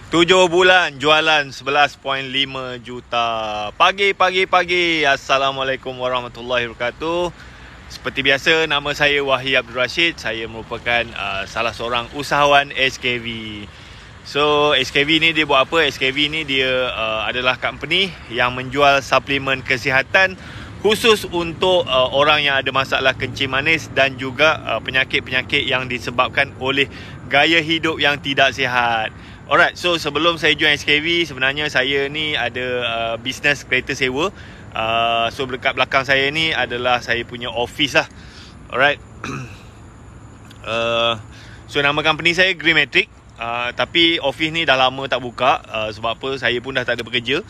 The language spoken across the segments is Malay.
7 bulan jualan 11.5 juta. Pagi. Assalamualaikum warahmatullahi wabarakatuh. Seperti biasa, nama saya Wahyi Abdul Rashid. Saya merupakan salah seorang usahawan SKV. So SKV ni dia buat apa? SKV ni dia adalah company yang menjual suplemen kesihatan khusus untuk orang yang ada masalah kencing manis dan juga penyakit-penyakit yang disebabkan oleh gaya hidup yang tidak sihat. Alright, so sebelum saya join SKV, sebenarnya saya ni ada bisnes kereta sewa. So dekat belakang saya ni adalah saya punya office lah. Alright. So nama company saya Greenmetric. Tapi office ni dah lama tak buka. Sebab apa? Saya pun dah tak ada bekerja.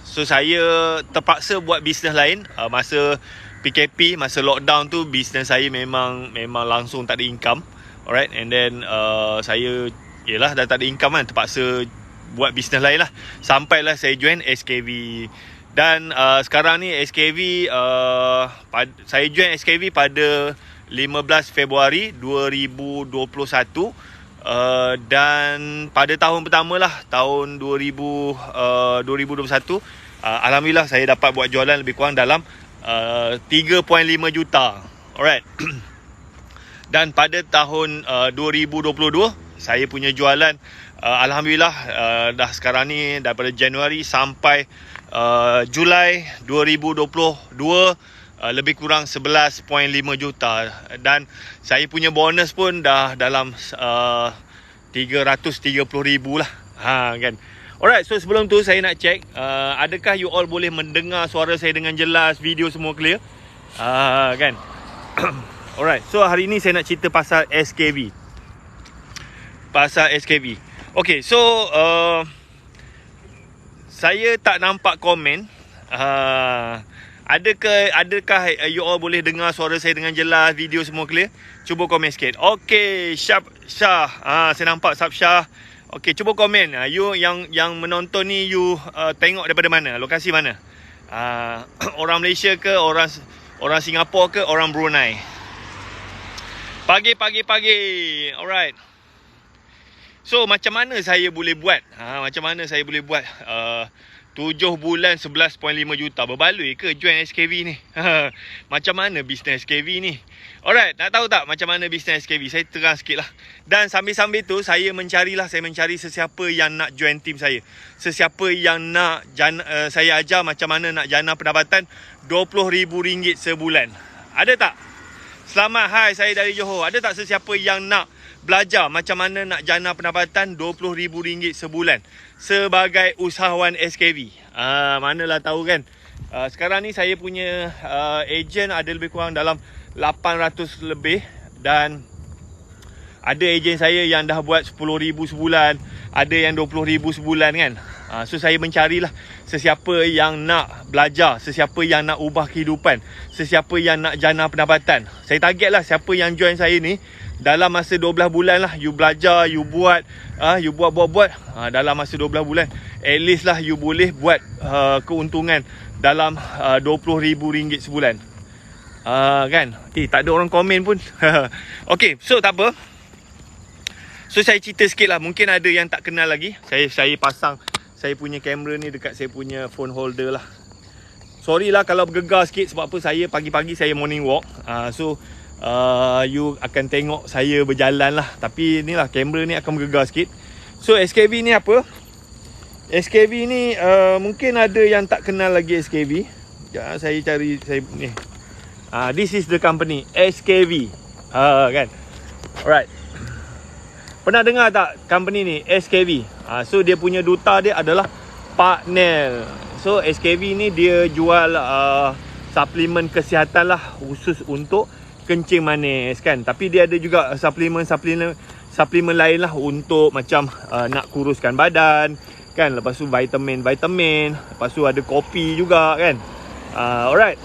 So saya terpaksa buat bisnes lain. Masa PKP, masa lockdown tu, bisnes saya memang langsung tak ada income. Alright, and then saya dah tak ada income kan, terpaksa buat bisnes lain lah. Sampailah saya join SKV. Dan sekarang ni SKV, saya join SKV pada 15 Februari 2021. Dan pada tahun pertama lah, tahun 2021, Alhamdulillah saya dapat buat jualan lebih kurang dalam 3.5 juta. Alright. Dan pada tahun 2022, saya punya jualan Alhamdulillah dah sekarang ni daripada Januari sampai Julai 2022 lebih kurang 11.5 juta. Dan saya punya bonus pun dah dalam 330,000 lah. Kan. Alright, so sebelum tu saya nak check adakah you all boleh mendengar suara saya dengan jelas, video semua clear? Kan. Alright, so hari ni saya nak cerita pasal SKV. Okay, so saya tak nampak komen. Adakah you all boleh dengar suara saya dengan jelas, video semua clear? Cuba komen sikit. Okay, Syah. Saya nampak Syah. Okay, cuba komen. You yang menonton ni, you tengok daripada mana? Lokasi mana? Orang Malaysia ke, orang Singapura ke, orang Brunei? Pagi. Alright. So macam mana saya boleh buat? 7 bulan 11.5 juta. Berbaloi ke join SKV ni? Macam mana bisnes SKV ni? Alright, nak tahu tak macam mana bisnes SKV? Saya terang sikit lah. Dan sambil-sambil tu saya mencari sesiapa yang nak join team saya. Sesiapa yang nak saya ajar macam mana nak jana pendapatan RM20,000 sebulan. Ada tak? Selamat, hai, saya dari Johor. Ada tak sesiapa yang nak belajar macam mana nak jana pendapatan RM20,000 sebulan sebagai usahawan SKV? Manalah tahu kan. Sekarang ni saya punya ejen ada lebih kurang dalam 800 lebih. Dan ada ejen saya yang dah buat RM10,000 sebulan, ada yang RM20,000 sebulan kan. So saya mencarilah sesiapa yang nak belajar, sesiapa yang nak ubah kehidupan, sesiapa yang nak jana pendapatan. Saya target lah siapa yang join saya ni dalam masa 12 bulan lah. You belajar, you buat, you buat. Dalam masa 12 bulan, at least lah you boleh buat keuntungan dalam RM20,000 sebulan. Kan? Tak ada orang komen pun. Okay, so tak apa. So saya cerita sikit lah. Mungkin ada yang tak kenal lagi. Saya pasang saya punya kamera ni dekat saya punya phone holder lah. Sorry lah kalau bergegar sikit. Sebab apa, saya pagi-pagi saya morning walk. So you akan tengok saya berjalan lah. Tapi ni lah, kamera ni akan bergegar sikit. So SKV ni apa? SKV ni mungkin ada yang tak kenal lagi SKV. Saya cari ni. This is the company SKV. Kan. Alright. Pernah dengar tak company ni SKV? So dia punya duta dia adalah Pak Nel. So SKV ni dia jual suplemen kesihatan lah, khusus untuk kencing manis kan. Tapi dia ada juga suplemen lain lah untuk macam nak kuruskan badan kan. Lepas tu vitamin. Lepas tu ada kopi juga kan. Alright.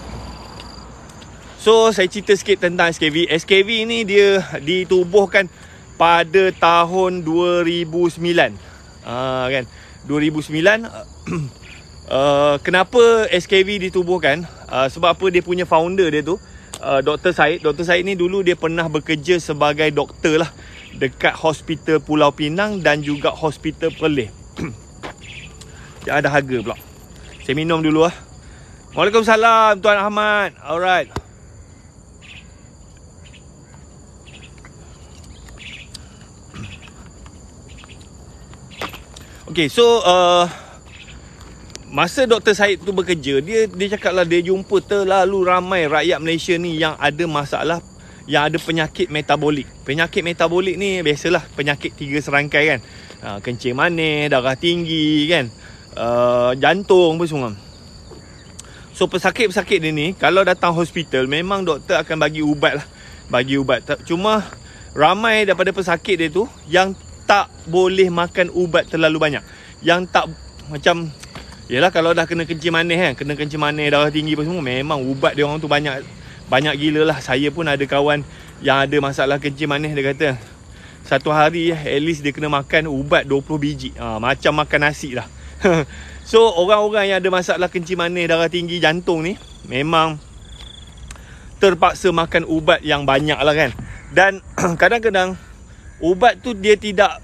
So saya cerita sikit tentang SKV. SKV ni dia ditubuhkan pada tahun 2009. Kan. 2009. Kenapa SKV ditubuhkan? Sebab apa, dia punya founder dia tu Dr. Syed. Dr. Syed ni dulu dia pernah bekerja sebagai doktor lah dekat Hospital Pulau Pinang dan juga Hospital Perlis. Dia ada harga pula. Saya minum dulu lah. Waalaikumsalam Tuan Ahmad. Alright. Okay, so masa Dr. Syed tu bekerja, dia cakap lah dia jumpa terlalu ramai rakyat Malaysia ni yang ada masalah, yang ada penyakit metabolik. Penyakit metabolik ni biasalah penyakit 3 serangkai kan. Kencing manis, darah tinggi kan, jantung apa semua. So pesakit-pesakit ni kalau datang hospital, memang doktor akan bagi ubat lah. Bagi ubat. Cuma ramai daripada pesakit dia tu yang tak boleh makan ubat terlalu banyak. Yang tak macam, yelah kalau dah kena kencing manis kan, kena kencing manis, darah tinggi apa semua, memang ubat dia orang tu banyak gila lah. Saya pun ada kawan yang ada masalah kencing manis. Dia kata satu hari at least dia kena makan ubat 20 biji. Macam makan nasi lah. So orang-orang yang ada masalah kencing manis, darah tinggi, jantung ni memang terpaksa makan ubat yang banyak lah kan. Dan kadang-kadang ubat tu dia tidak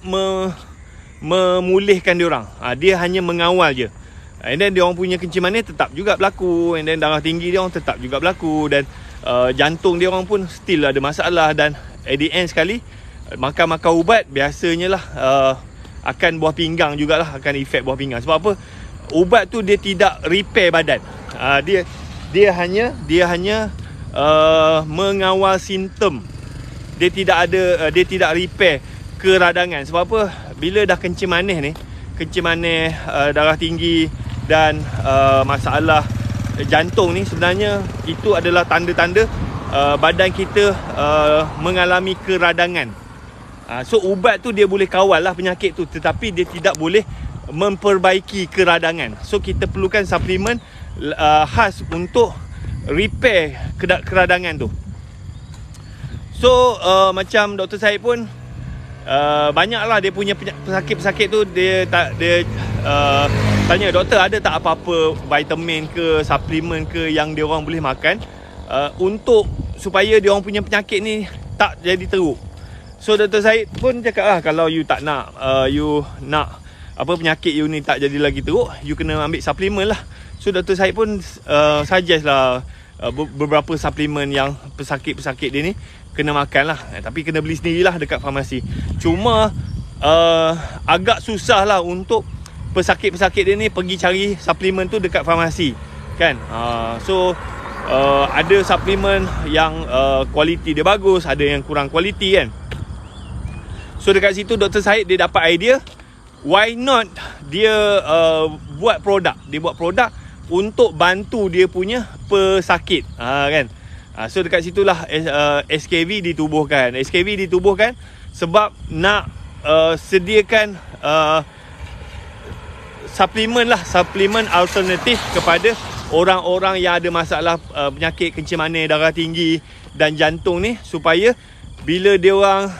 memulihkan diorang. Dia hanya mengawal je. And then dia orang punya kencing manis tetap juga berlaku. And then darah tinggi dia orang tetap juga berlaku. Dan jantung dia orang pun still ada masalah. Dan at the end sekali, makan-makan ubat biasanya lah akan buah pinggang jugalah. Akan efek buah pinggang. Sebab apa? Ubat tu dia tidak repair badan. Dia hanya mengawal simptom. Dia tidak repair keradangan. Sebab apa? Bila dah kencing manis ni, darah tinggi dan masalah jantung ni, sebenarnya itu adalah tanda-tanda badan kita mengalami keradangan. So ubat tu dia boleh kawal lah penyakit tu, tetapi dia tidak boleh memperbaiki keradangan. So kita perlukan suplemen khas untuk repair keradangan tu. So macam Dr. Syed pun banyaklah dia punya pesakit-pesakit tu, dia tanya doktor ada tak apa-apa vitamin ke suplemen ke yang dia orang boleh makan untuk supaya dia orang punya penyakit ni tak jadi teruk. So Dr. Syed pun cakap lah, kalau you tak nak you nak apa penyakit you ni tak jadi lagi teruk, you kena ambil suplemen lah. So Dr. Syed pun suggest lah beberapa suplemen yang pesakit-pesakit dia ni kena makan lah. Tapi kena beli sendirilah dekat farmasi. Cuma agak susah lah untuk pesakit-pesakit dia ni pergi cari suplemen tu dekat farmasi kan. So ada suplemen yang kualiti dia bagus, ada yang kurang kualiti kan. So dekat situ Dr. Syed dia dapat idea, why not dia buat produk. Dia buat produk untuk bantu dia punya pesakit kan. So dekat situlah SKV ditubuhkan. SKV ditubuhkan sebab nak sediakan suplemen lah, suplemen alternatif kepada orang-orang yang ada masalah penyakit kencing manis, darah tinggi dan jantung ni, supaya bila dia orang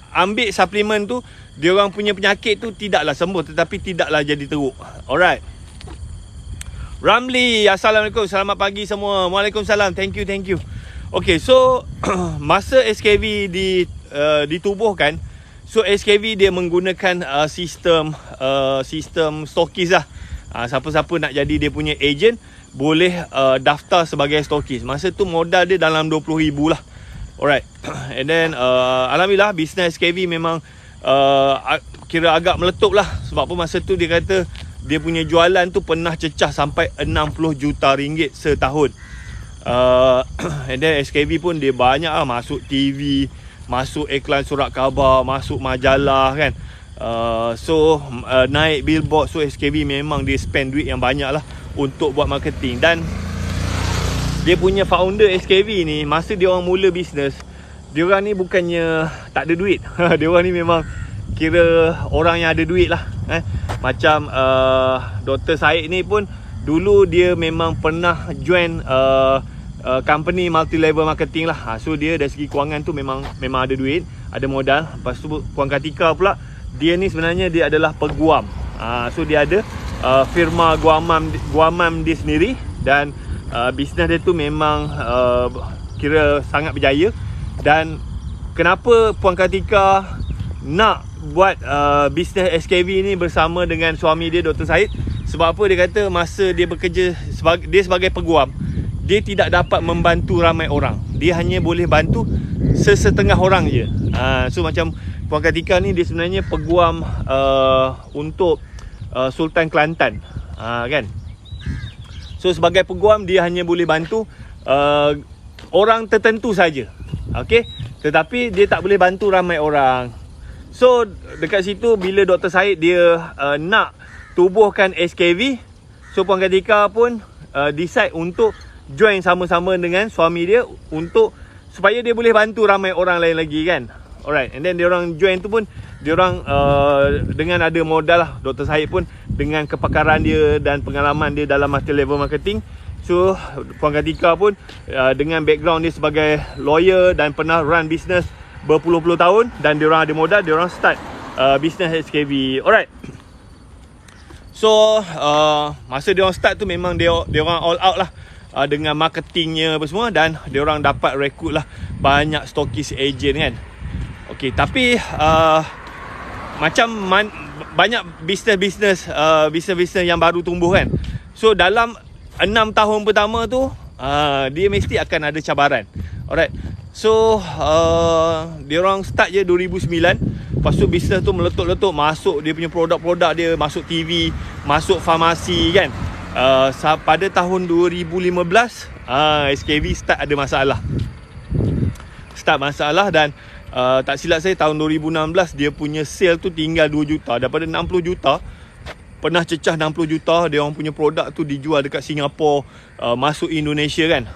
ambil suplemen tu, dia orang punya penyakit tu tidaklah sembuh, tetapi tidaklah jadi teruk. Alright. Ramli, Assalamualaikum, selamat pagi semua. Waalaikumsalam, thank you. Okay, so masa SKV ditubuhkan, so SKV dia menggunakan sistem stokis lah. Siapa-siapa nak jadi dia punya agent boleh daftar sebagai stokis. Masa tu modal dia dalam 20,000 lah. Alright. And then alhamdulillah bisnes SKV memang kira agak meletup lah. Sebab apa, masa tu dia kata dia punya jualan tu pernah cecah sampai 60 juta ringgit setahun. And then SKV pun dia banyak lah, masuk TV, masuk iklan surat khabar, masuk majalah kan. So naik billboard. So SKV memang dia spend duit yang banyak lah untuk buat marketing. Dan dia punya founder SKV ni, masa dia orang mula bisnes, dia orang ni bukannya tak ada duit. Dia orang ni memang kira orang yang ada duit lah. Macam Dr. Syed ni pun dulu dia memang pernah join company multi-level marketing lah. So dia dari segi kewangan tu memang ada duit, ada modal. Lepas tu Puan Katika pula, dia ni sebenarnya dia adalah peguam. So dia ada firma guamam dia sendiri. Dan bisnes dia tu memang kira sangat berjaya. Dan kenapa Puan Katika nak buat bisnes SKV ni bersama dengan suami dia, Dr. Syed. Sebab apa? Dia kata masa dia bekerja dia sebagai peguam, dia tidak dapat membantu ramai orang. Dia hanya boleh bantu sesetengah orang je. So macam Puan Kartika ni, dia sebenarnya peguam untuk Sultan Kelantan, kan. So sebagai peguam, dia hanya boleh bantu orang tertentu saja. Okey, tetapi dia tak boleh bantu ramai orang. So dekat situ bila Dr. Syed dia nak tubuhkan SKV, so Puan Kartika pun decide untuk join sama-sama dengan suami dia untuk supaya dia boleh bantu ramai orang lain lagi, kan. Alright, and then dia orang join tu pun dia orang dengan ada modal lah. Dr. Syed pun dengan kepakaran dia dan pengalaman dia dalam multi level marketing. So Puan Kartika pun dengan background dia sebagai lawyer dan pernah run business berpuluh-puluh tahun, dan dia orang ada modal, dia orang start business SKV. Alright. So masa dia orang start tu memang dia orang all out lah dengan marketingnya apa semua, dan dia orang dapat rekrut lah banyak stokis agent, kan. Okey, tapi banyak bisnes yang baru tumbuh, kan. So dalam 6 tahun pertama tu dia mesti akan ada cabaran. Alright. So dia orang start je 2009. Lepas tu bisnes tu meletup-letup, masuk dia punya produk-produk dia, masuk TV, masuk farmasi, kan. Pada tahun 2015 SKV start ada masalah. Dan tak silap saya tahun 2016 dia punya sale tu tinggal 2 juta. Daripada 60 juta pernah cecah 60 juta, dia orang punya produk tu dijual dekat Singapura, masuk Indonesia, kan.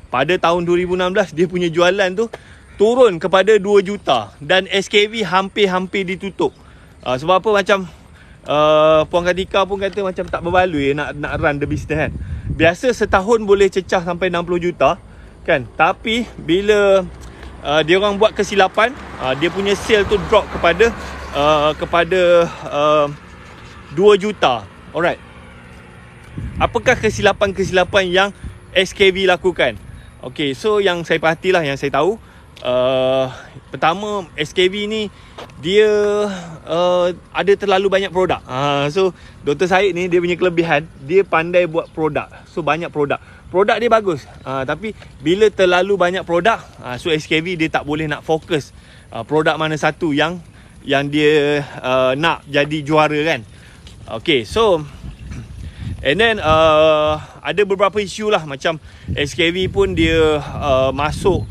Pada tahun 2016 dia punya jualan tu turun kepada 2 juta dan SKV hampir-hampir ditutup. Sebab apa? Macam Puan Kartika pun kata macam tak berbaloi nak run the business, kan. Biasa setahun boleh cecah sampai 60 juta, kan. Tapi bila dia orang buat kesilapan, dia punya sale tu drop kepada 2 juta. Alright. Apakah kesilapan-kesilapan yang SKV lakukan? Okay, so yang saya perhatilah, yang saya tahu, pertama, SKV ni dia ada terlalu banyak produk. So Dr. Syed ni dia punya kelebihan, dia pandai buat produk. So banyak produk dia bagus, tapi bila terlalu banyak produk, so SKV dia tak boleh nak fokus produk mana satu yang dia nak jadi juara, kan. Okay, so and then ada beberapa isu lah. Macam SKV pun dia masuk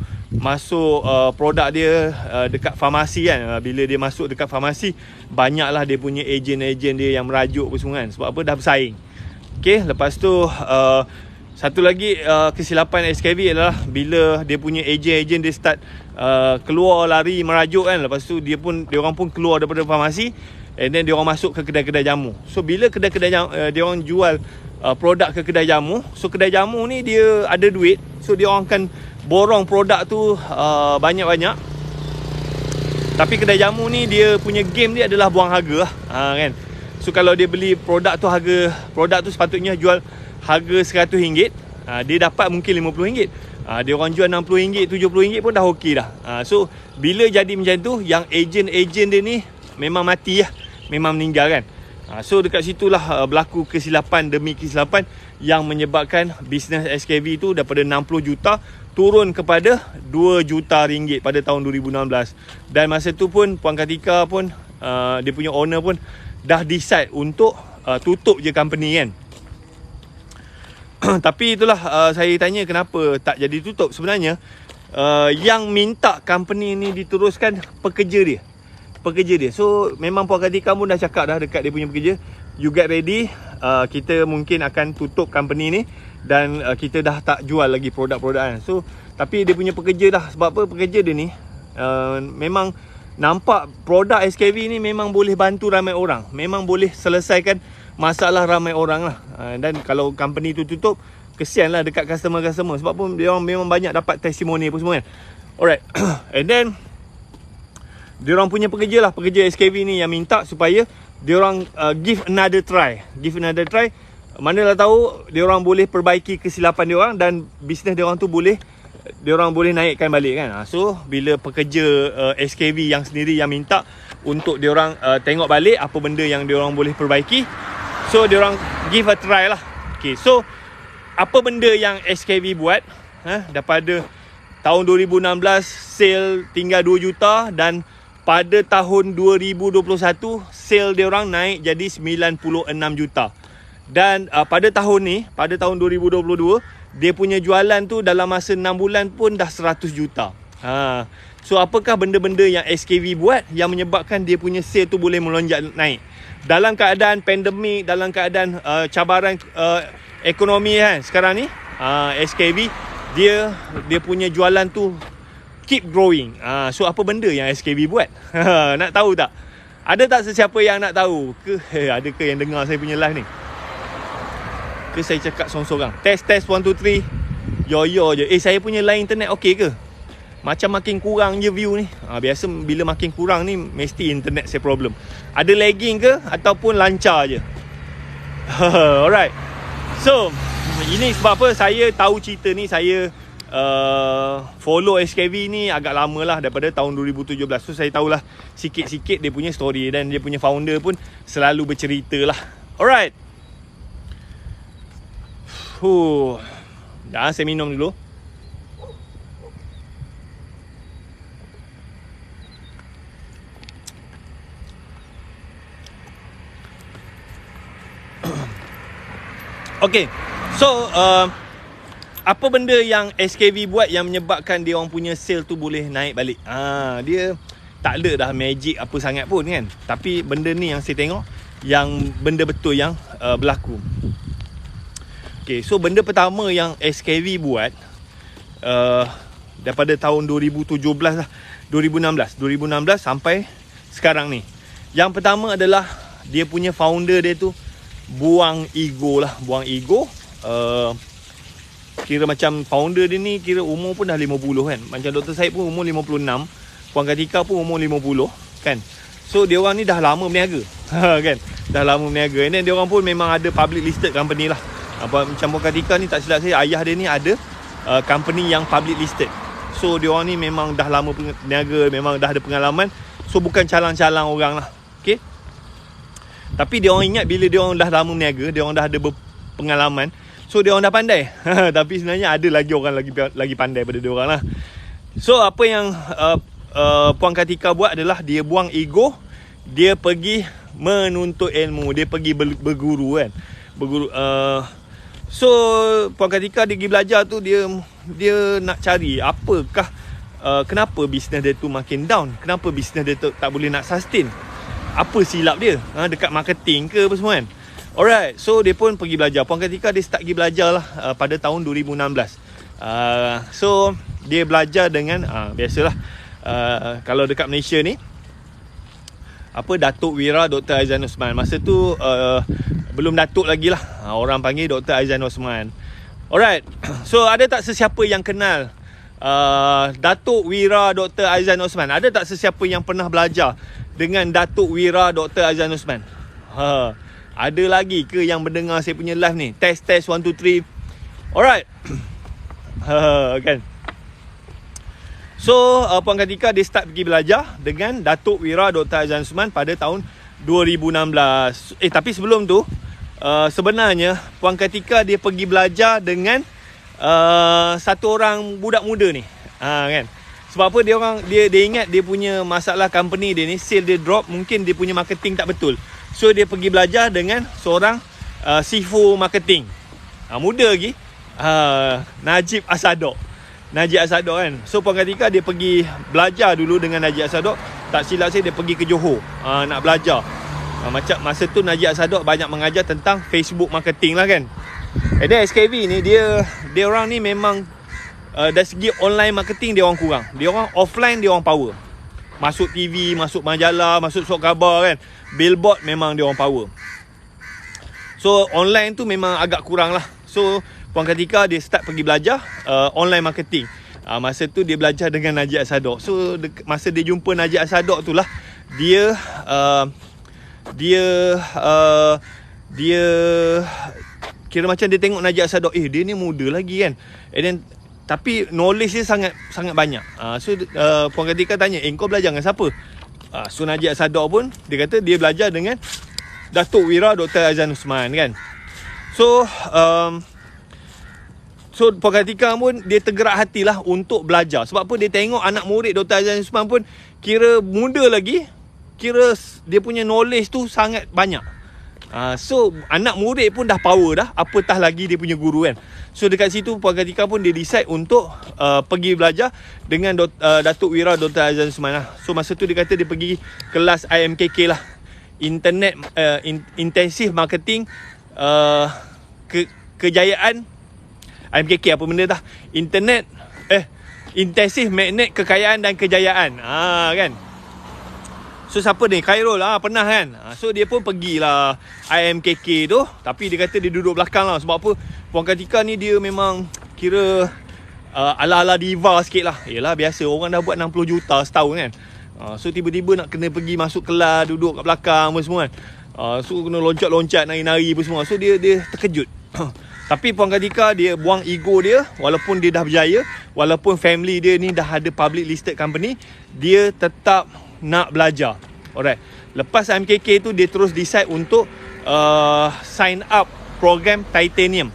produk dia dekat farmasi, kan. Bila dia masuk dekat farmasi, banyaklah dia punya ejen-ejen dia yang merajuk apa semua, kan. Sebab apa? Dah bersaing. Okay, lepas tu satu lagi kesilapan SKV adalah bila dia punya ejen-ejen dia start keluar lari merajuk, kan. Lepas tu dia orang pun keluar daripada farmasi, and then dia orang masuk ke kedai-kedai jamu. So bila kedai-kedai jamu, dia orang jual produk ke kedai jamu, so kedai jamu ni dia ada duit, so dia orang akan borong produk tu banyak-banyak. Tapi kedai jamu ni dia punya game dia adalah buang harga lah, kan. So kalau dia beli produk tu sepatutnya jual harga RM100, dia dapat mungkin RM50. Dia orang jual RM60, RM70 pun dah okey dah. So bila jadi macam tu, yang ejen-ejen dia ni memang mati lah, memang meninggal, kan. So dekat situlah berlaku kesilapan demi kesilapan yang menyebabkan bisnes SKV tu daripada 60 juta turun kepada 2 juta ringgit pada tahun 2016. Dan masa tu pun Puan Kartika pun dia punya owner pun dah decide untuk tutup je company, kan. Tapi itulah saya tanya kenapa tak jadi tutup. Sebenarnya yang minta company ni diteruskan pekerja dia. So memang Puan Kartika pun dah cakap dah dekat dia punya pekerja, you get ready, kita mungkin akan tutup company ni dan kita dah tak jual lagi produk-produk, kan. So tapi dia punya pekerja dah. Sebab apa? Pekerja dia ni memang nampak produk SKV ni memang boleh bantu ramai orang, memang boleh selesaikan masalah ramai orang lah. Dan kalau company tu tutup, kesian lah dekat customer-customer. Sebab pun dia orang memang banyak dapat testimoni apa semua, kan. Alright. And then dia orang punya pekerja SKV ni yang minta supaya dia orang give another try. Manalah tahu dia orang boleh perbaiki kesilapan dia orang dan bisnes dia orang tu boleh diorang boleh naikkan balik kan. So bila pekerja SKV yang sendiri yang minta untuk diorang tengok balik apa benda yang diorang boleh perbaiki, so diorang give a try lah. Okay, so apa benda yang SKV buat daripada tahun 2016 sale tinggal 2 juta, dan pada tahun 2021 sale diorang naik jadi 96 juta. Dan pada tahun ni, pada tahun 2022, dia punya jualan tu dalam masa 6 bulan pun dah 100 juta. So apakah benda-benda yang SKV buat yang menyebabkan dia punya sale tu boleh melonjak naik? Dalam keadaan pandemik, dalam keadaan cabaran ekonomi kan sekarang ni, SKV dia punya jualan tu keep growing. So apa benda yang SKV buat? Nak tahu tak? Ada tak sesiapa yang nak tahu? Ada ke yang dengar saya punya live ni? Ke saya cakap sorang-sorang? Test 1 2 3. Yo je. Saya punya line internet okey ke? Macam makin kurang je view ni. Biasa bila makin kurang ni mesti internet saya problem. Ada lagging ke ataupun lancar je? Alright. So ini sebab apa saya tahu cerita ni. Saya follow SKV ni agak lama lah, daripada tahun 2017. So saya tahulah sikit-sikit dia punya story, dan dia punya founder pun selalu bercerita lah. Alright. Dah, saya minum dulu. Okay. So apa benda yang SKV buat yang menyebabkan dia orang punya sale tu boleh naik balik? Dia tak ada dah magic apa sangat pun kan. Tapi benda ni yang saya tengok, yang benda betul yang berlaku. Okay, so benda pertama yang SKV buat daripada tahun 2017 lah, 2016 sampai sekarang ni. Yang pertama adalah dia punya founder dia tu buang ego lah, buang ego. Kira macam founder dia ni kira umur pun dah 50 kan. Macam Dr. Syed pun umur 56, Puan Kartika pun umur 50 kan. So dia orang ni dah lama berniaga kan. Dah lama berniaga. And then dia orang pun memang ada public listed company lah. Macam Puan Kartika ni, tak silap saya, ayah dia ni ada company yang public listed. So dia orang ni memang dah lama berniaga, memang dah ada pengalaman. So bukan calang-calang orang lah. Okay. Tapi dia orang ingat bila dia orang dah lama berniaga, dia orang dah ada pengalaman, so dia orang dah pandai. Tapi sebenarnya ada lagi orang lagi pandai daripada dia orang lah. So apa yang Puan Kartika buat adalah dia buang ego, dia pergi menuntut ilmu, dia pergi berguru kan. Berguru. So Puan Kartika dia pergi belajar tu, dia nak cari apakah kenapa bisnes dia tu makin down, kenapa bisnes dia tu tak boleh nak sustain. Apa silap dia? Dekat marketing ke apa semua kan? Alright, so dia pun pergi belajar. Puan Kartika dia start pergi belajar lah pada tahun 2016. So dia belajar dengan biasalah, kalau dekat Malaysia ni Datuk Wira Dr. Aizan Osman. Masa tu belum Datuk lagi lah, orang panggil Dr. Aizan Osman. Alright. So ada tak sesiapa yang kenal Datuk Wira Dr. Aizan Osman? Ada tak sesiapa yang pernah belajar dengan Datuk Wira Dr. Aizan Osman? Ada lagi ke yang mendengar saya punya live ni? Test 1 2 3. Alright. Kan. So Puan Kartika dia start pergi belajar dengan Datuk Wira Dr. Aizan Osman pada tahun 2016. Tapi sebelum tu sebenarnya Puan Kartika dia pergi belajar dengan satu orang budak muda ni. Kan. Sebab apa, dia ingat dia punya masalah company dia ni, sale dia drop, mungkin dia punya marketing tak betul. So dia pergi belajar dengan seorang CFO marketing, muda lagi, Najib Asadok kan. So Puan Kartika dia pergi belajar dulu dengan Najib Asadok. Tak silap saya dia pergi ke Johor nak belajar. Macam masa tu Najib Asadok banyak mengajar tentang Facebook marketing lah kan. Dan SKV ni dia orang ni memang dari segi online marketing dia orang kurang. Dia orang offline dia orang power. Masuk TV, masuk majalah, masuk surat khabar kan. Billboard memang dia orang power. So online tu memang agak kurang lah. So Puan Kartika dia start pergi belajar online marketing. Masa tu dia belajar dengan Najib Asadok. So masa dia jumpa Najib Asadok tu lah, dia kira macam dia tengok Najib Asadok, dia ni muda lagi kan. And then tapi knowledge dia sangat banyak. So Puan Kartika tanya, kau belajar dengan siapa? So Najib Sadok pun dia kata dia belajar dengan Datuk Wira Dr. Azan Usman kan. So Puan Kartika pun dia tergerak hatilah untuk belajar. Sebab apa, dia tengok anak murid Dr. Azan Usman pun kira muda lagi, kira dia punya knowledge tu sangat banyak. So anak murid pun dah power dah, apatah lagi dia punya guru kan. So dekat situ Puan Kartika pun dia decide untuk pergi belajar dengan Datuk Wira Dr. Azan Usman lah. So masa tu dia kata dia pergi kelas IMKK lah, Internet Intensive Marketing Kejayaan. IMKK apa benda dah, Internet Intensive Magnet Kekayaan dan Kejayaan kan. So siapa ni? Khairul pernah kan. So dia pun pergilah IMKK tu, tapi dia kata dia duduk belakang lah. Sebab apa, Puan Kartika ni dia memang kira ala-ala diva sikit lah. Yelah biasa, orang dah buat 60 juta setahun kan. So tiba-tiba nak kena pergi masuk kelas, duduk kat belakang apa semua kan. So kena loncat-loncat, nari-nari apa semua. So dia terkejut. Tapi Puan Kartika dia buang ego dia. Walaupun dia dah berjaya, walaupun family dia ni dah ada public listed company, dia tetap nak belajar. Alright. Lepas MKK tu dia terus decide untuk sign up program Titanium.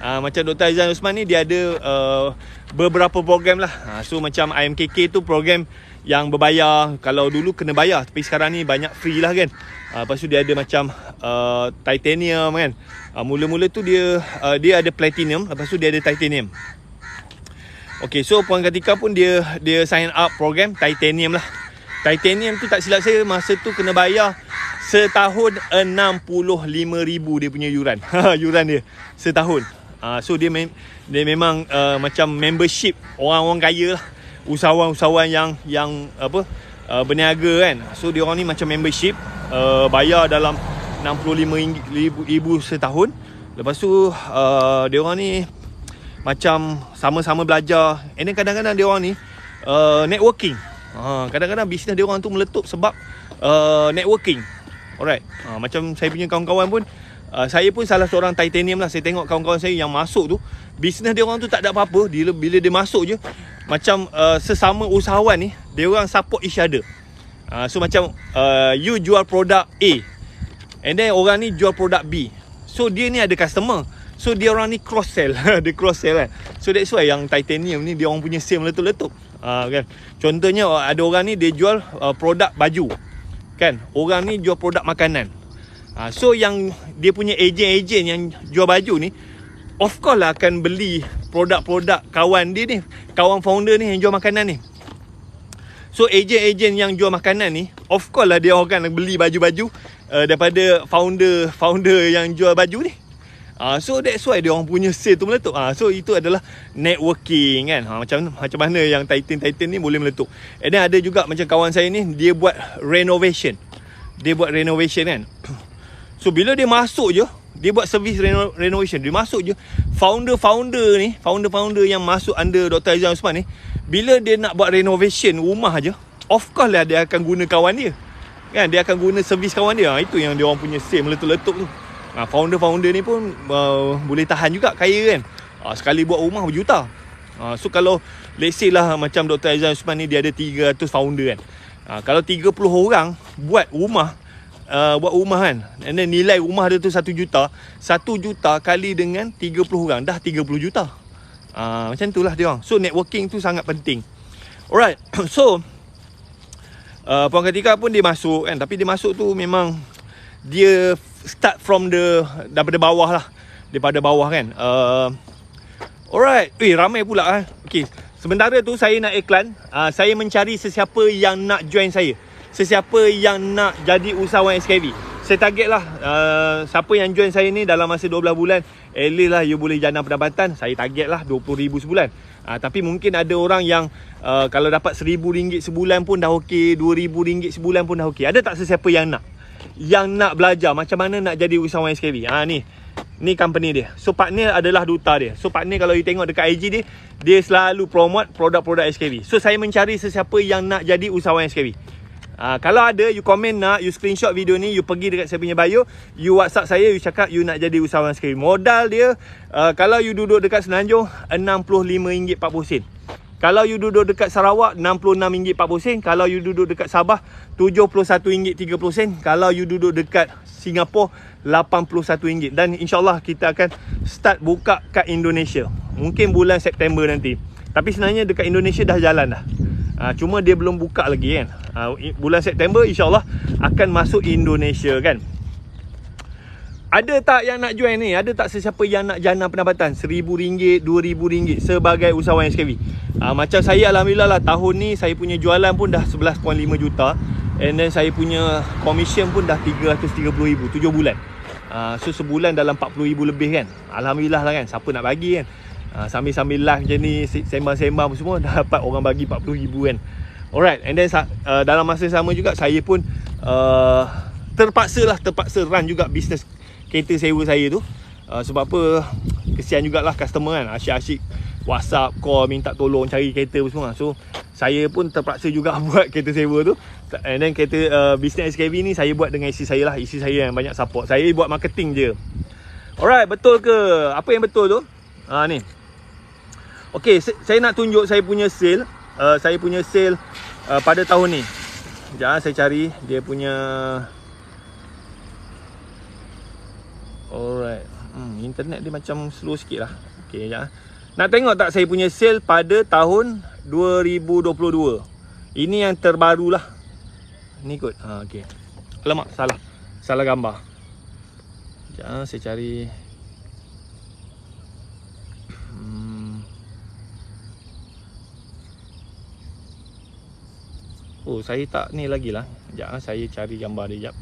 Macam Dr. Azan Usman ni dia ada beberapa program lah. So macam IMKK tu program yang berbayar. Kalau dulu kena bayar, tapi sekarang ni banyak free lah kan. Lepas tu dia ada macam Titanium kan. Mula-mula tu dia ada Platinum, lepas tu dia ada Titanium. Okay, so Puan Kartika pun dia sign up program Titanium lah. Titanium tu tak silap saya masa tu kena bayar setahun 65,000 dia punya yuran. Yuran dia setahun. So dia memang macam membership orang-orang kaya lah, usahawan-usahawan yang berniaga kan. So dia orang ni macam membership, bayar dalam 65,000 setahun. Lepas tu dia orang ni macam sama-sama belajar. And then kadang-kadang dia orang ni networking. Kadang-kadang bisnes dia orang tu meletup sebab networking. Alright. Macam saya punya kawan-kawan pun, saya pun salah seorang Titanium lah. Saya tengok kawan-kawan saya yang masuk tu, bisnes dia orang tu tak ada apa-apa. Bila dia masuk je, macam sesama usahawan ni, dia orang support each other. So macam you jual produk A, and then orang ni jual produk B. So dia ni ada customer, so dia orang ni cross sell. Dia cross sell kan. So that's why yang Titanium ni dia orang punya sale meletup-letup. Kan. Contohnya ada orang ni dia jual produk baju kan, orang ni jual produk makanan. So yang dia punya ejen-ejen yang jual baju ni, of course lah akan beli produk-produk kawan dia ni, kawan founder ni yang jual makanan ni. So ejen-ejen yang jual makanan ni, of course lah dia akan beli baju-baju daripada founder yang jual baju ni. So that's why dia orang punya sale tu meletup. So itu adalah networking kan. Macam mana yang Titan ni boleh meletup. And then ada juga macam kawan saya ni, dia buat renovation. Dia buat renovation kan. So bila dia masuk je, dia buat service renovation. Dia masuk je, founder yang masuk under Dr. Azan Usman ni, bila dia nak buat renovation rumah je, of course lah dia akan guna kawan dia kan. Dia akan guna servis kawan dia. Itu yang dia orang punya sale meletup-letup tu. Founder ni pun boleh tahan juga, kaya kan. Sekali buat rumah berjuta. So kalau let's say lah macam Dr. Azan Usman ni dia ada 300 founder kan. Kalau 30 orang buat rumah kan, and then nilai rumah dia tu 1 juta. 1 juta kali dengan 30 orang, dah 30 juta. Macam tu lah dia orang. So networking tu sangat penting. Alright. So Puan Kartika pun dia masuk kan. Tapi dia masuk tu memang dia start from daripada bawah lah. Daripada bawah kan. Alright. Ramai pula Okay. Sementara tu saya nak iklan. Saya mencari sesiapa yang nak join saya. Sesiapa yang nak jadi usahawan SKV. Saya target lah siapa yang join saya ni dalam masa 12 bulan, at least lah you boleh jana pendapatan. Saya target lah 20,000 sebulan. Tapi mungkin ada orang yang kalau dapat RM1,000 sebulan pun dah okey, RM2,000 sebulan pun dah okey. Ada tak sesiapa yang nak? Yang nak belajar macam mana nak jadi usahawan SKV. Ni company dia. So partner adalah duta dia. So partner kalau you tengok dekat IG dia, dia selalu promote produk-produk SKV. So saya mencari sesiapa yang nak jadi usahawan SKV. Kalau ada, you komen nak, you screenshot video ni, you pergi dekat saya punya bio, you WhatsApp saya, you cakap you nak jadi usahawan SKV. Modal dia, kalau you duduk dekat Semenanjung, RM65.40. Kalau you duduk dekat Sarawak, RM66.40. Kalau you duduk dekat Sabah, RM71.30. Kalau you duduk dekat Singapura, RM81. Dan insyaAllah kita akan start buka kat Indonesia. Mungkin bulan September nanti. Tapi sebenarnya dekat Indonesia dah jalan dah. Cuma dia belum buka lagi kan. Bulan September insyaAllah akan masuk Indonesia kan. Ada tak yang nak join ni? Ada tak sesiapa yang nak jana pendapatan RM1,000, RM2,000 sebagai usahawan SKV? Macam saya alhamdulillah lah, tahun ni saya punya jualan pun dah 11.5 juta. And then saya punya commission pun dah RM330,000 7 bulan. So sebulan dalam RM40,000 lebih kan. Alhamdulillah lah kan. Siapa nak bagi kan. Sambil-sambil live macam ni, sembang-sembang semua, dapat orang bagi RM40,000 kan. Alright, and then dalam masa sama juga saya pun terpaksa run juga bisnes kereta sewa saya tu. Sebab apa, kesian jugalah customer kan, asyik-asyik WhatsApp, call, minta tolong cari kereta semua. So saya pun terpaksa juga buat kereta sewa tu. And then kereta bisnes SKV ni saya buat dengan isteri saya lah. Isteri saya yang banyak support. Saya buat marketing je. Alright, betul ke? Apa yang betul tu? Ni. Okay, saya nak tunjuk saya punya sale. Saya punya sale pada tahun ni. Sekejap saya cari dia punya. Alright. Internet dia macam slow sikit lah. Okay, sekejap. Nak tengok tak saya punya sale pada tahun 2022. Ini yang terbaru lah. Ni kot. Okay. Alamak, salah gambar. Sekejap saya cari. Oh, saya tak ni lagi lah. Sekejap saya cari gambar dia. Sekejap.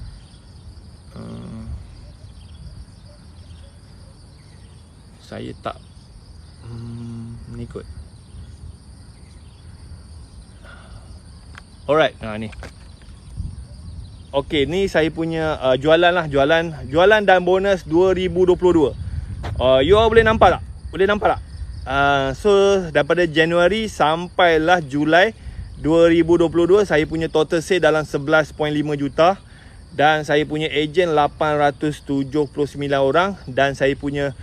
Saya tak ni kot. Alright, ni. Okay, ni saya punya jualan lah. Jualan dan bonus 2022. You all boleh nampak tak? Boleh nampak tak? So, daripada Januari sampailah Julai 2022, saya punya total sale dalam 11.5 juta. Dan saya punya ejen 879 orang. Dan saya punya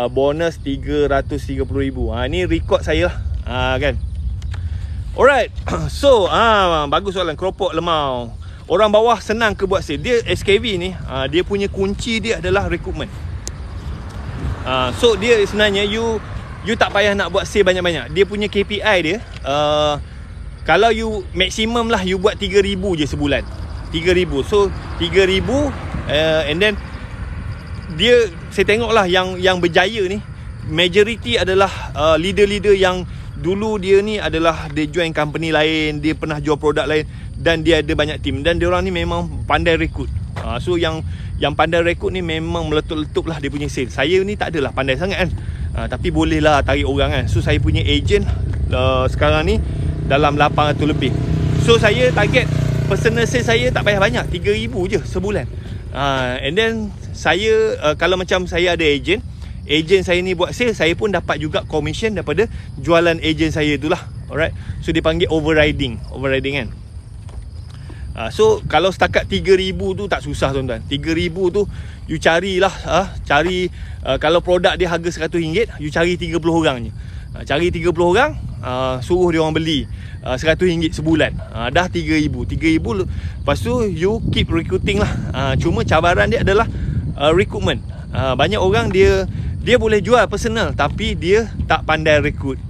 bonus 330,000. Ni rekod saya lah. Kan. Alright. So bagus soalan. Keropok lemau. Orang bawah senang ke buat sale? Dia SKV ni, dia punya kunci dia adalah recruitment. So dia sebenarnya you tak payah nak buat sale banyak-banyak. Dia punya KPI dia, kalau you maksimum lah, you buat 3,000 je sebulan. 3,000. So 3,000 and then dia, saya tengok lah yang berjaya ni, majority adalah leader-leader yang dulu dia ni adalah dia join company lain, dia pernah jual produk lain, dan dia ada banyak tim, dan dia orang ni memang pandai rekrut. So yang pandai rekrut ni memang meletup-letup lah dia punya sale. Saya ni tak adalah pandai sangat kan, tapi boleh lah tarik orang kan. So saya punya agent sekarang ni dalam 800 lebih. So saya target personal sale saya tak payah banyak, 3,000 je sebulan. And then saya kalau macam saya ada agent saya ni buat sale, saya pun dapat juga commission daripada jualan agent saya itulah. Alright. So dia panggil overriding kan. So kalau setakat 3,000 tu tak susah tuan-tuan. 3,000 tu you carilah, kalau produk dia harga RM100, you cari 30 orang je. Cari 30 orang, suruh dia orang beli RM100 sebulan. Dah 3,000. Lepas tu you keep recruiting lah. Cuma cabaran dia adalah recruitment. Banyak orang dia boleh jual personal, tapi dia tak pandai recruit.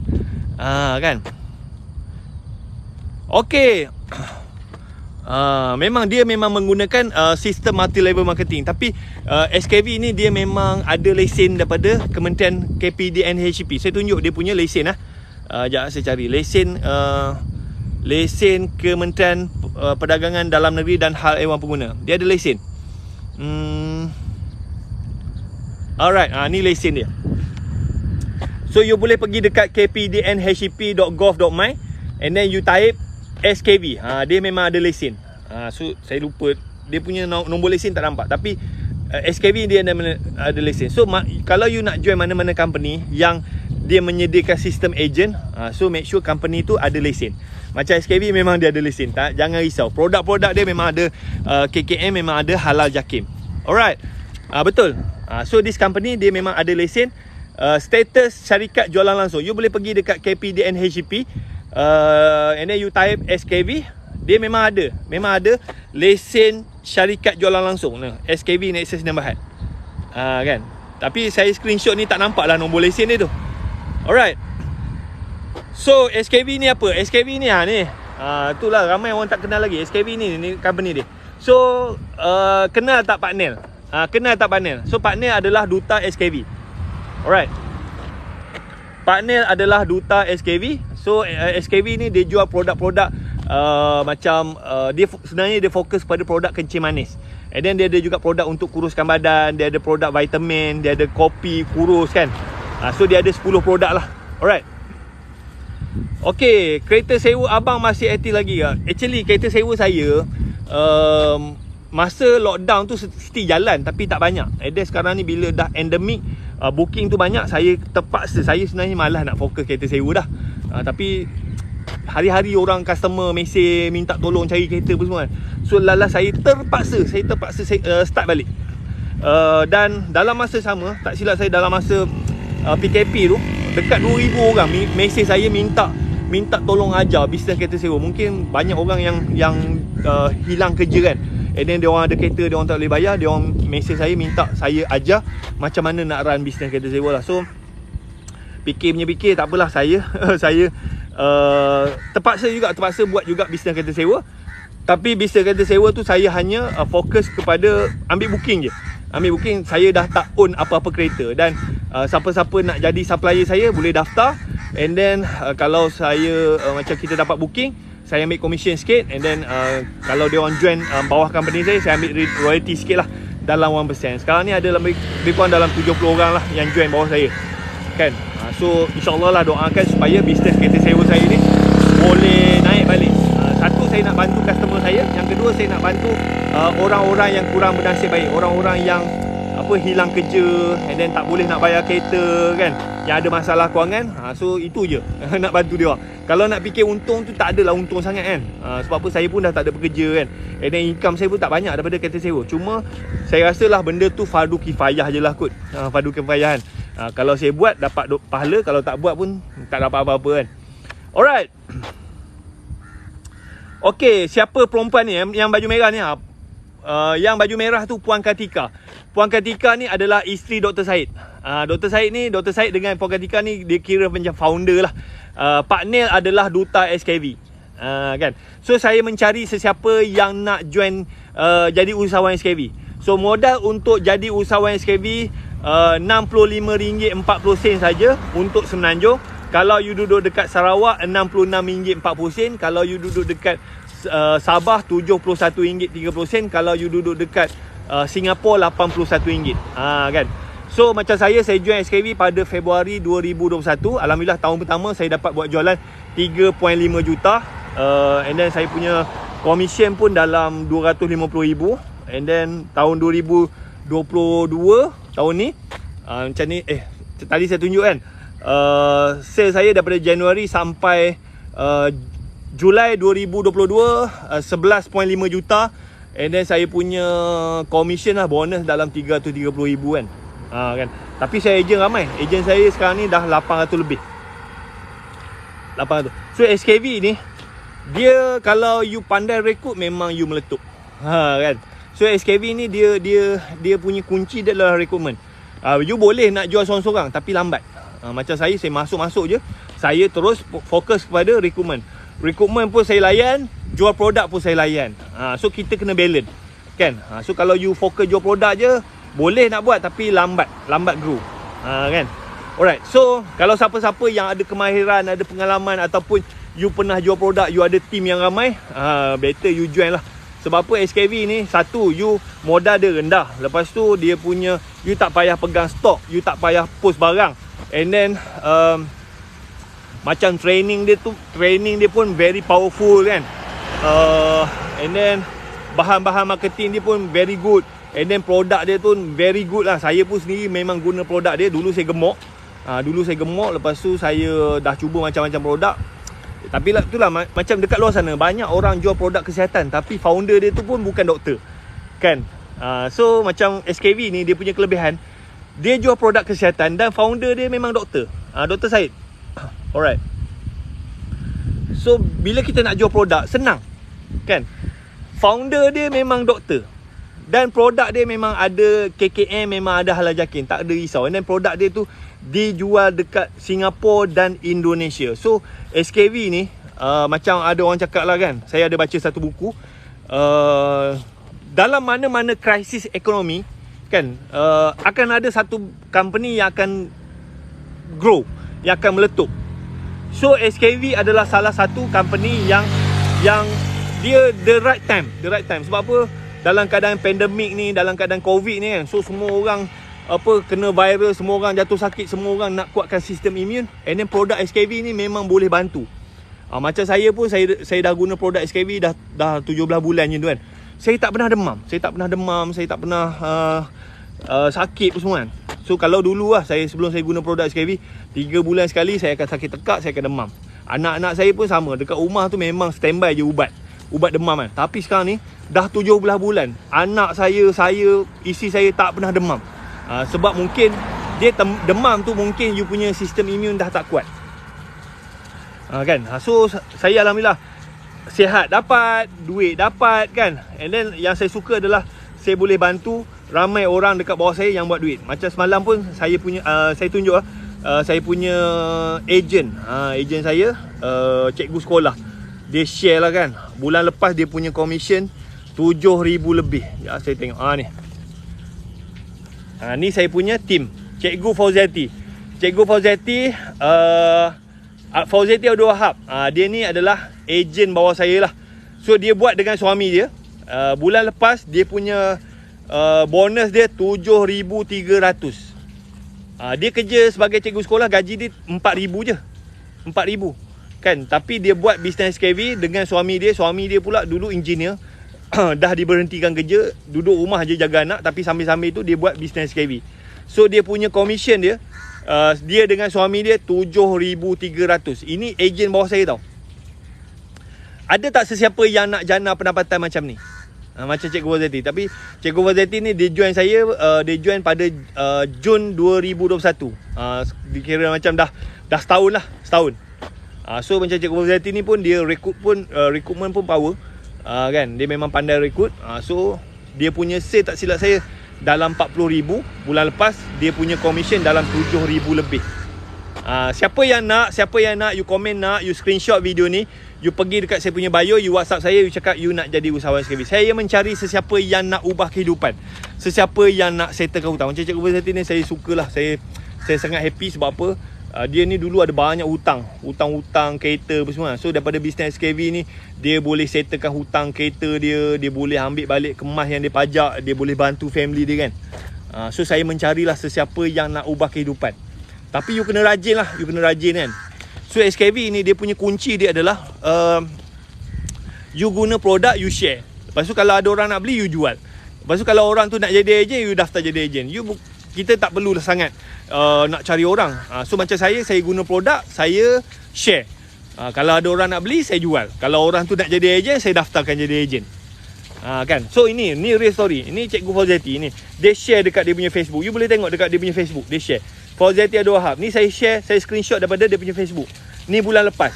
Kan. Okay. Memang menggunakan sistem multi level marketing. Tapi SKV ni dia memang ada lesen daripada Kementerian KPDN HCP. Saya tunjuk dia punya lesen lah. Sekejap saya cari lesen Kementerian Perdagangan Dalam Negeri dan Hal Ehwal Pengguna. Dia ada lesen. Alright, ni lesen dia. So you boleh pergi dekat kpdnhcp.gov.my and then you type SKV. Dia memang ada lesen. So saya lupa dia punya nombor lesen, tak nampak. Tapi SKV dia ada lesen. So kalau you nak join mana-mana company yang dia menyediakan sistem agent, so make sure company tu ada lesen. Macam SKV memang dia ada lesen, tak? Jangan risau. Produk-produk dia memang ada KKM, memang ada halal JAKIM. Alright. Betul. So this company dia memang ada lesen. Status syarikat jualan langsung. You boleh pergi dekat KPDN HGP, and then you type SKV. Dia memang ada lesen syarikat jualan langsung. SKV Nexus Nambahad. Kan. Tapi saya screenshot ni tak nampak lah nombor lesen dia tu. Alright. So SKV ni apa? SKV ni ni. Itulah ramai orang tak kenal lagi. SKV ni company dia. So kenal tak Pak Nel? Kenal tak Pak Nel? So Pak Nel adalah duta SKV. Alright. Pak Nel adalah duta SKV. So SKV ni dia jual produk-produk macam dia sebenarnya dia fokus pada produk kencing manis. And then dia ada juga produk untuk kuruskan badan. Dia ada produk vitamin. Dia ada kopi kurus kan. So dia ada 10 produk lah. Alright. Okay, kereta sewa abang masih aktif lagi ke? Actually kereta sewa saya masa lockdown tu mesti jalan tapi tak banyak. And then sekarang ni bila dah endemic, booking tu banyak, saya terpaksa. Saya sebenarnya malas nak fokus kereta sewa dah. Tapi hari-hari orang customer mesej minta tolong cari kereta pun semua. So lala saya terpaksa start balik. Dan dalam masa sama, tak silap saya dalam masa PKP tu, dekat 2,000 orang mesej saya minta tolong ajar bisnes kereta sewa. Mungkin banyak orang yang hilang kerja kan. And then dia orang ada kereta, dia orang tak boleh bayar, dia orang mesej saya minta saya ajar macam mana nak run bisnes kereta sewa lah. So fikir tak apalah, saya terpaksa buat juga bisnes kereta sewa. Tapi bisnes kereta sewa tu saya hanya fokus kepada ambil booking je. Ambil booking, saya dah tak own apa-apa kereta. Dan siapa-siapa nak jadi supplier saya boleh daftar. And then kalau saya macam kita dapat booking, saya ambil commission sikit. And then kalau dia orang join bawah company saya ambil royalty sikit lah, dalam 1%. Sekarang ni ada lebih kurang dalam 70 orang lah yang join bawah saya kan. So insyaAllah lah doakan supaya bisnes kereta sewa saya ni boleh naik balik. Satu, saya nak bantu customer saya. Yang kedua, saya nak bantu orang-orang yang kurang bernasib baik, orang-orang yang hilang kerja and then tak boleh nak bayar kereta kan, yang ada masalah kewangan. So itu je nak bantu dia orang. Kalau nak fikir untung tu, tak adalah untung sangat kan. Sebab apa, saya pun dah tak ada bekerja kan. And then income saya pun tak banyak daripada kereta sewa. Cuma saya rasalah benda tu fardu kifayah je lah kot. Fardu kifayah kan. Kalau saya buat dapat pahala, kalau tak buat pun tak dapat apa-apa kan. Alright. Okay, siapa perempuan ni yang baju merah ni? Yang baju merah tu Puan Katika. Puan Katika ni adalah isteri Dr. Syed. Dr. Syed dengan Puan Katika ni dia kira macam founder lah. Pak Nel adalah duta SKV. Kan? So saya mencari sesiapa yang nak join jadi usahawan SKV. So modal untuk jadi usahawan SKV RM65.40 saja untuk Semenanjung. Kalau you duduk dekat Sarawak, RM66.40. Kalau you duduk dekat Sabah, RM71.30. Kalau you duduk dekat Singapura, RM81. Kan? So macam saya join SKV pada Februari 2021. Alhamdulillah tahun pertama saya dapat buat jualan 3.5 juta. And then saya punya commission pun dalam 250,000. And then tahun 2022 tahun ni macam ni, tadi saya tunjuk kan, sale saya daripada Januari sampai Julai 2022 11.5 juta. And then saya punya commission lah, bonus dalam 330,000 kan. Kan. Tapi saya ejen ramai. Ejen saya sekarang ni dah 800 lebih. 800. So SKV ni, dia kalau you pandai rekrut memang you meletup. Kan. So SKV ni dia punya kunci dia adalah rekrutmen. You boleh nak jual seorang-seorang tapi lambat. Macam saya masuk-masuk je. Saya terus fokus kepada rekrutmen. Rekrutmen pun saya layan, jual produk pun saya layan. So kita kena balance kan. So kalau you fokus jual produk je, boleh nak buat tapi lambat grow. Kan. Alright. So kalau siapa-siapa yang ada kemahiran, ada pengalaman ataupun you pernah jual produk, you ada team yang ramai, better you join lah. Sebab apa, SKV ni, satu, you modal dia rendah. Lepas tu dia punya, you tak payah pegang stok, you tak payah post barang. And then macam training dia pun very powerful kan. And then bahan-bahan marketing dia pun very good. And then produk dia tu very good lah. Saya pun sendiri memang guna produk dia. Dulu saya gemuk. Lepas tu saya dah cuba macam-macam produk. Tapi lah itulah macam dekat luar sana banyak orang jual produk kesihatan tapi founder dia tu pun bukan doktor. Kan? So macam SKV ni dia punya kelebihan, dia jual produk kesihatan dan founder dia memang doktor. Dr. Syed. Alright. So bila kita nak jual produk senang. Kan? Founder dia memang doktor. Dan produk dia memang ada KKM, memang ada halal jakin, tak ada risau. And then produk dia tu dijual dekat Singapura dan Indonesia. So SKV ni macam ada orang cakap lah kan, saya ada baca satu buku, dalam mana-mana krisis ekonomi kan, akan ada satu company yang akan grow, yang akan meletup. So SKV adalah salah satu company yang dia the right time. Sebab apa? Dalam keadaan pandemik ni, dalam keadaan COVID ni kan, so semua orang kena virus, semua orang jatuh sakit, semua orang nak kuatkan sistem imun. And then produk SKV ni memang boleh bantu. Macam saya pun, saya dah guna produk SKV dah 17 bulan je tu kan. Saya tak pernah demam, saya tak pernah sakit pun semua kan. So kalau dulu lah, sebelum saya guna produk SKV, 3 bulan sekali saya akan sakit tekak, saya akan demam. Anak-anak saya pun sama, dekat rumah tu memang standby je ubat demam kan. Tapi sekarang ni dah 17 bulan, anak saya, isteri saya tak pernah demam. Sebab mungkin dia demam tu, mungkin you punya sistem imun dah tak kuat. Kan? So saya alhamdulillah sihat dapat, duit dapat kan. And then yang saya suka adalah saya boleh bantu ramai orang dekat bawah saya yang buat duit. Macam semalam pun saya tunjuk saya punya ejen saya, cikgu sekolah. Dia share lah kan, bulan lepas dia punya commission 7,000 lebih. Ya, saya tengok ni. Ni saya punya team, Cikgu Fauziati. Cikgu Fauziati Fauziati Abdul Wahab. Dia ni adalah ejen bawah saya lah. So dia buat dengan suami dia. Bulan lepas dia punya bonus dia 7,300. Dia kerja sebagai cikgu sekolah, gaji dia 4,000 je. 4,000 kan. Tapi dia buat bisnes SKV dengan suami dia. Suami dia pula dulu engineer. Dah diberhentikan kerja, duduk rumah je jaga anak, tapi sambil-sambil tu dia buat bisnes SKV. So dia punya commission dia, dia dengan suami dia 7,300. Ini ejen bawah saya tau. Ada tak sesiapa yang nak jana pendapatan macam ni? Macam Cikgu Fauziati. Tapi Cikgu Fauziati ni dia join saya, dia join pada Jun 2021. Dikira macam dah setahun lah, setahun. So macam Cikgu Fauziati ni pun dia recruitment pun power. Kan, dia memang pandai rekrut. So dia punya sale tak silap saya dalam 40,000. Bulan lepas dia punya commission dalam 7,000 lebih. Siapa yang nak, you komen nak, you screenshot video ni, you pergi dekat saya punya bio, you WhatsApp saya, you cakap you nak jadi usahawan SKV. Saya mencari sesiapa yang nak ubah kehidupan, sesiapa yang nak settlekan hutang. Macam Cikgu Fauziati ni saya sukalah. Saya sangat happy sebab apa? Dia ni dulu ada banyak hutang kereta apa semua. So daripada bisnes SKV ni, dia boleh settlekan hutang kereta dia, dia boleh ambil balik kemas yang dia pajak, dia boleh bantu family dia kan. So saya mencarilah sesiapa yang nak ubah kehidupan. Tapi you kena rajin lah, kan. So SKV ni dia punya kunci dia adalah you guna produk, you share. Lepas tu kalau ada orang nak beli, you jual. Lepas tu kalau orang tu nak jadi ejen, you daftar jadi ejen. Kita tak perlulah sangat nak cari orang. So macam saya guna produk, saya share. Kalau ada orang nak beli, saya jual. Kalau orang tu nak jadi ejen, saya daftarkan jadi ejen. Kan. So ini real story. Ini Cikgu Fauziati ni. Dia share dekat dia punya Facebook. You boleh tengok dekat dia punya Facebook. Dia share. Fauziati Abdul Wahab. Ni saya share, saya screenshot daripada dia punya Facebook. Ni bulan lepas.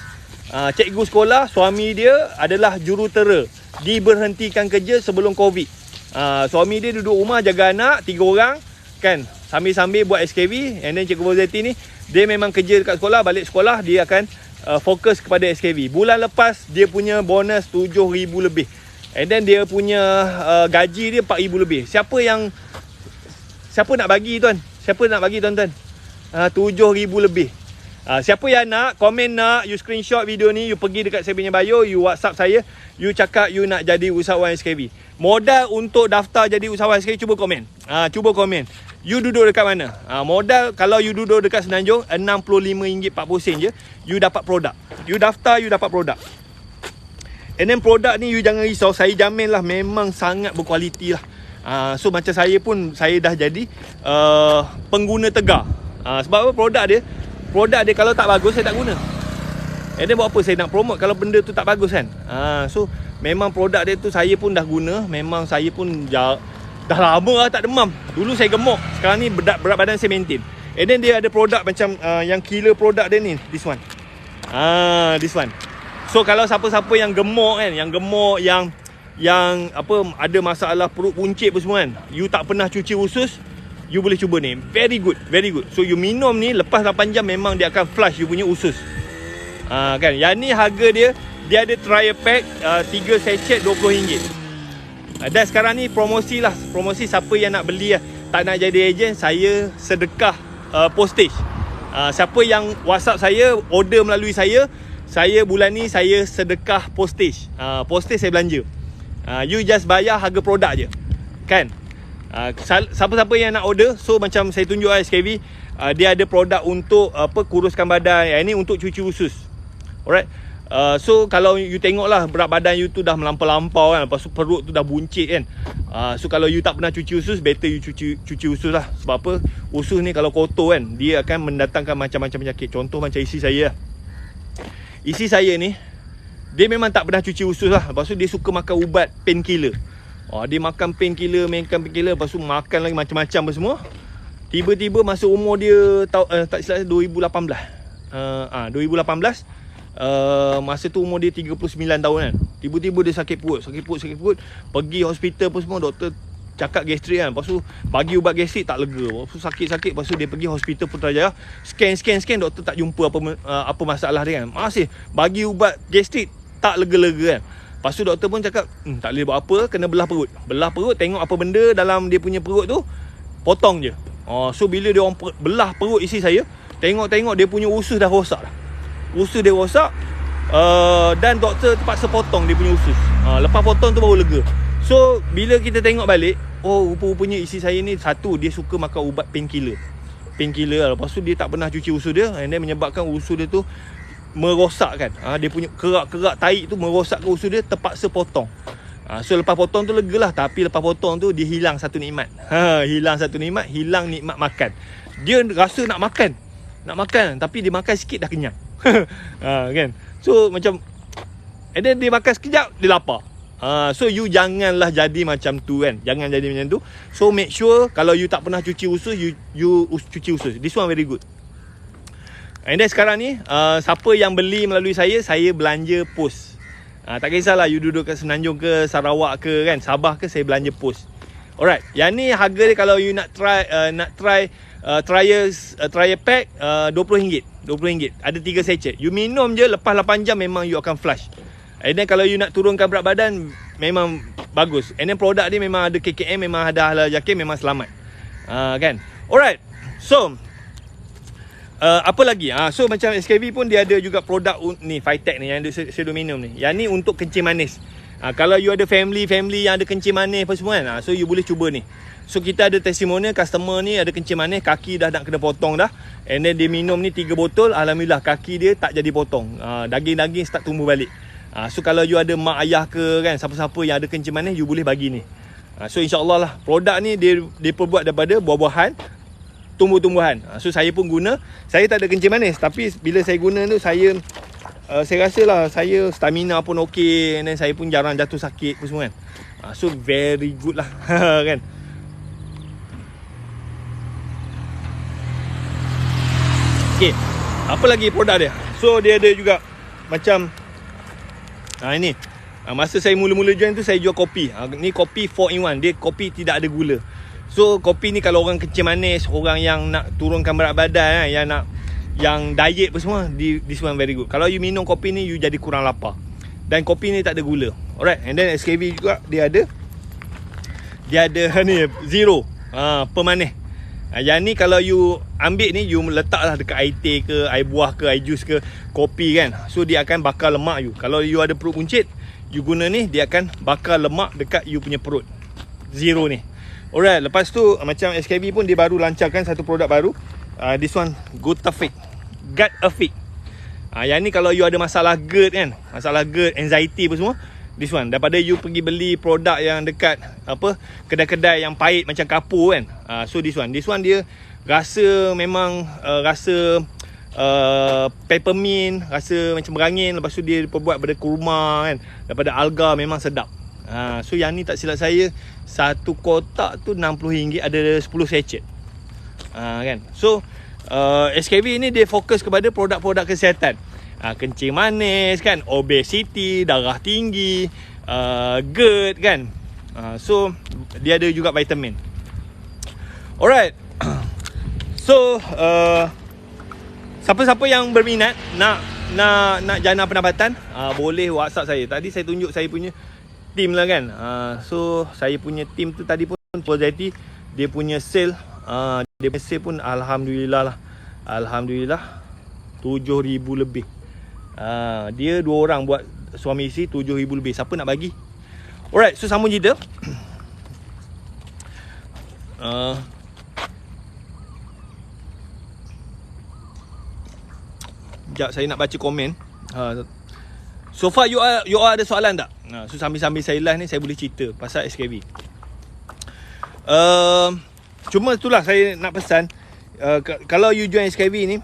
Cikgu sekolah, suami dia adalah jurutera. Diberhentikan kerja sebelum COVID. Suami dia duduk rumah jaga anak 3 orang. Kan, sambil-sambil buat SKV. And then Cikgu Fauziati ni, dia memang kerja dekat sekolah, balik sekolah dia akan fokus kepada SKV. Bulan lepas dia punya bonus 7,000 lebih. And then dia punya gaji dia 4,000 lebih. Siapa nak bagi tuan? Siapa nak bagi tuan-tuan? 7,000 lebih. Siapa yang nak, komen nak, you screenshot video ni, you pergi dekat saya punya bio, you WhatsApp saya, you cakap you nak jadi usahawan SKV. Modal untuk daftar jadi usahawan SKV, cuba komen. Cuba komen. You duduk dekat mana? Modal kalau you duduk dekat Semenanjung, RM65-40 je, you dapat produk. You daftar, you dapat produk. And then produk ni you jangan risau, saya jamin lah memang sangat berkualiti lah. So macam saya pun, saya dah jadi pengguna tegar. Sebab apa? Produk dia kalau tak bagus, saya tak guna. And then buat apa saya nak promote kalau benda tu tak bagus kan. So memang produk dia tu saya pun dah guna. Memang saya pun dah lama lah tak demam. Dulu saya gemuk, sekarang ni berat badan saya maintain. And then dia ada produk macam yang killer produk dia ni, this one. This one. So kalau siapa-siapa yang gemuk kan, yang apa ada masalah perut buncit apa semua kan, you tak pernah cuci usus, you boleh cuba ni. Very good, very good. So you minum ni lepas 8 jam memang dia akan flush you punya usus. Kan, yang ni harga dia ada trial pack 3 sachet RM20. Dan sekarang ni promosi lah. Promosi siapa yang nak beli tak nak jadi ejen, saya sedekah postage. Siapa yang WhatsApp saya, order melalui saya bulan ni saya sedekah postage. Postage saya belanja. You just bayar harga produk je. Kan? Siapa-siapa yang nak order, so macam saya tunjuk SKV, dia ada produk untuk kuruskan badan. Yang ni untuk cuci usus. Alright. So kalau you tengok lah berat badan you tu dah melampau-lampau kan, lepas tu perut tu dah buncit kan. So kalau you tak pernah cuci usus, better you cuci usus lah. Sebab apa? Usus ni kalau kotor kan, dia akan mendatangkan macam-macam penyakit. Contoh macam isi saya lah. Isi saya ni, dia memang tak pernah cuci usus lah. Lepas tu dia suka makan ubat painkiller. Dia makan painkiller, lepas tu makan lagi macam-macam apa semua. Tiba-tiba masa umur dia tak silap 2018. 2018 masa tu umur dia 39 tahun kan. Tiba-tiba dia sakit perut. Pergi hospital apa semua, doktor cakap gastrik kan. Lepas tu bagi ubat gastrik tak lega. Lepas tu sakit-sakit, lepas tu dia pergi hospital Putrajaya. Scan, doktor tak jumpa apa masalah dia kan. Masih bagi ubat gastrik tak lega-lega kan. Lepas tu doktor pun cakap tak boleh buat apa, kena belah perut, tengok apa benda dalam dia punya perut tu, potong je. So bila dia orang belah perut isi saya, tengok dia punya usus dah rosak dah. Usus dia rosak, dan doktor terpaksa potong dia punya usus. Lepas potong tu baru lega. So bila kita tengok balik, rupa-rupanya isi saya ni, satu, dia suka makan ubat painkiller. Lepas tu dia tak pernah cuci usus dia, and then menyebabkan usus dia tu merosakkan. Dia punya kerak-kerak tahi tu merosakkan usus dia, terpaksa potong. So lepas potong tu lega lah. Tapi lepas potong tu dia hilang satu nikmat. Hilang nikmat makan. Dia rasa nak makan, tapi dia makan sikit dah kenyang. Kan? So macam, and then dia makan sekejap dia lapar. So you janganlah jadi macam tu kan. Jangan jadi macam tu. So make sure kalau you tak pernah cuci usus, you cuci usus. This one very good. And then sekarang ni siapa yang beli melalui saya belanja post. Tak kisahlah you duduk kat Semenanjung ke, Sarawak ke kan, Sabah ke, saya belanja post. Alright. Yang ni harga dia kalau you nak try trial pack RM20. Ada 3 sachet. You minum je, lepas 8 jam memang you akan flush. And then kalau you nak turunkan berat badan, memang bagus. And then produk dia memang ada KKM, memang ada halal yakin, memang selamat. Kan? Alright. So apa lagi? So macam SKV pun dia ada juga produk ni, Phytech ni yang saya minum ni. Yang ni untuk kencing manis. Kalau you ada family yang ada kencing manis apa semua kan, so you boleh cuba ni. So kita ada testimonial, customer ni ada kencing manis, kaki dah nak kena potong dah. And then dia minum ni 3 botol, alhamdulillah kaki dia tak jadi potong. Daging-daging start tumbuh balik. So kalau you ada mak ayah ke kan, siapa-siapa yang ada kencing manis, you boleh bagi ni. So insyaAllah lah, produk ni dia perbuat daripada buah-buahan, tumbuh-tumbuhan. So saya pun guna. Saya tak ada kencing manis, tapi bila saya guna tu saya rasa lah saya stamina pun okey, dan saya pun jarang jatuh sakit apa semua kan. So very good lah. Kan. Okay, apa lagi produk dia? So dia ada juga macam ini. Masa saya mula-mula join tu saya jual kopi. Ni kopi 4-in-1. Dia kopi tidak ada gula. So kopi ni kalau orang kencing manis, orang yang nak turunkan berat badan, yang diet apa semua, this one very good. Kalau you minum kopi ni, you jadi kurang lapar. Dan kopi ni tak ada gula. Alright. And then SKV juga dia ada ni zero pemanis. Yang ni kalau you ambil ni, you letaklah dekat air teh ke, air buah ke, air jus ke, kopi kan. So dia akan bakar lemak you. Kalau you ada perut buncit, you guna ni, dia akan bakar lemak dekat you punya perut. Zero ni. Alright, lepas tu macam SKB pun dia baru lancarkan satu produk baru. This one Gut-Affic. Yang ni kalau you ada masalah GERD kan, masalah GERD, anxiety apa semua, this one. Daripada you pergi beli produk yang dekat kedai-kedai yang pahit macam kapur kan. So this one dia rasa memang rasa peppermint, rasa macam berangin. Lepas tu dia buat daripada kurma kan, daripada alga, memang sedap. So yang ni tak silap saya, satu kotak tu RM60, ada 10 sachet. Kan. So SKV ni dia fokus kepada produk-produk kesihatan. Kencing manis kan, obesity, darah tinggi, GERD kan. So dia ada juga vitamin. Alright. So siapa-siapa yang berminat nak jana pendapatan, boleh WhatsApp saya. Tadi saya tunjuk saya punya team lah kan. So saya punya team tu tadi pun Positivity, dia punya sale, dia punya sale pun alhamdulillah lah. Alhamdulillah 7,000 lebih. Dia 2 orang buat suami isteri, 7,000 lebih. Siapa nak bagi? Alright, so sambung cerita. Sekejap, saya nak baca komen. So far you all ada soalan tak? So sambil-sambil saya live ni, saya boleh cerita pasal SKV. Cuma itulah saya nak pesan, kalau you join SKV ni,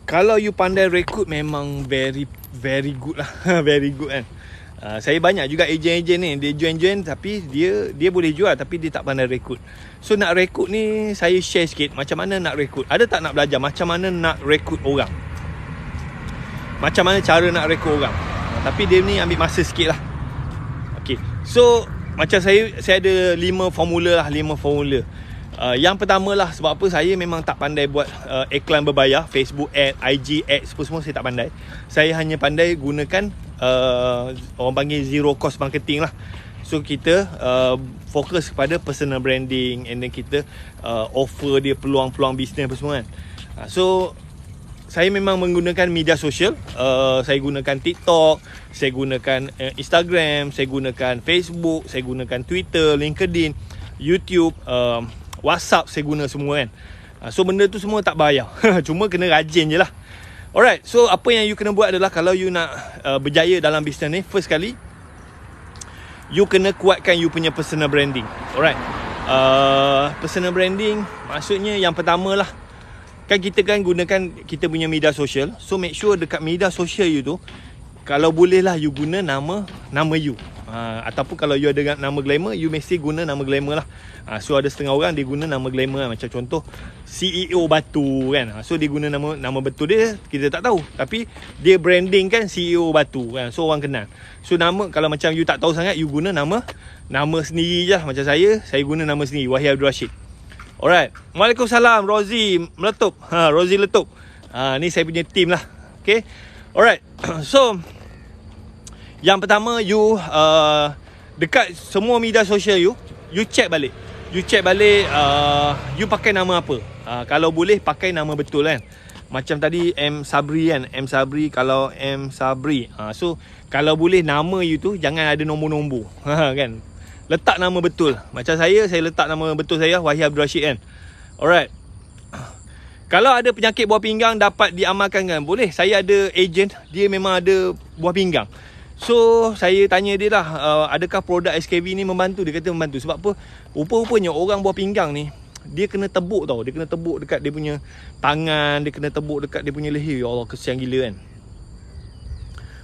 kalau you pandai rekrut, memang very good lah. Very good kan. Saya banyak juga ejen-ejen ni, dia join tapi dia boleh jual tapi dia tak pandai rekrut. So nak rekrut ni, saya share sikit macam mana nak rekrut. Ada tak nak belajar macam mana nak rekrut orang, macam mana cara nak rekrut orang. Tapi dia ni ambil masa sikit lah. Okay, so macam saya ada 5 formula lah. 5 formula. Yang pertama lah, sebab apa saya memang tak pandai buat iklan berbayar, Facebook ad, IG ad, semua saya tak pandai. Saya hanya pandai gunakan orang panggil zero cost marketing lah. So kita fokus kepada personal branding, and then kita offer dia peluang-peluang bisnes apa semua kan. So saya memang menggunakan media sosial. Saya gunakan TikTok, saya gunakan Instagram, saya gunakan Facebook, saya gunakan Twitter, LinkedIn, YouTube, WhatsApp, saya guna semua kan. So benda tu semua tak bayar. Cuma kena rajin je lah. Alright, so apa yang you kena buat adalah, kalau you nak berjaya dalam bisnes ni, first kali you kena kuatkan you punya personal branding. Alright, personal branding maksudnya yang pertama lah, kan kita kan gunakan kita punya media sosial. So make sure dekat media sosial you tu, kalau boleh lah you guna nama you. Ataupun kalau you ada nama glamour, you mesti guna nama glamour lah. So ada setengah orang dia guna nama glamour lah. Macam contoh CEO Batu kan. So dia guna nama betul dia kita tak tahu, tapi dia branding kan CEO Batu kan. So orang kenal. So nama, kalau macam you tak tahu sangat, you guna nama sendiri je lah. Macam saya guna nama sendiri, Wahid Abdul Rashid. Alright. Waalaikumsalam Rozi Meletup. Rozi Letup. Ni saya punya team lah. Okay. Alright. So yang pertama, you dekat semua media sosial you check balik. You pakai nama apa. Kalau boleh pakai nama betul kan. Macam tadi M Sabri kan, M Sabri. Kalau M Sabri, so kalau boleh nama you tu jangan ada nombor-nombor. Kan, letak nama betul. Macam saya letak nama betul saya, Wahid Abdul Rashid kan. Alright. Kalau ada penyakit buah pinggang dapat diamalkan kan, boleh. Saya ada ejen, dia memang ada buah pinggang. So saya tanya dia lah, adakah produk SKV ni membantu? Dia kata membantu. Sebab apa? Rupa-rupanya orang buah pinggang ni, dia kena tebuk tau. Dia kena tebuk dekat dia punya tangan, dia kena tebuk dekat dia punya leher. Ya Allah, kesian gila kan.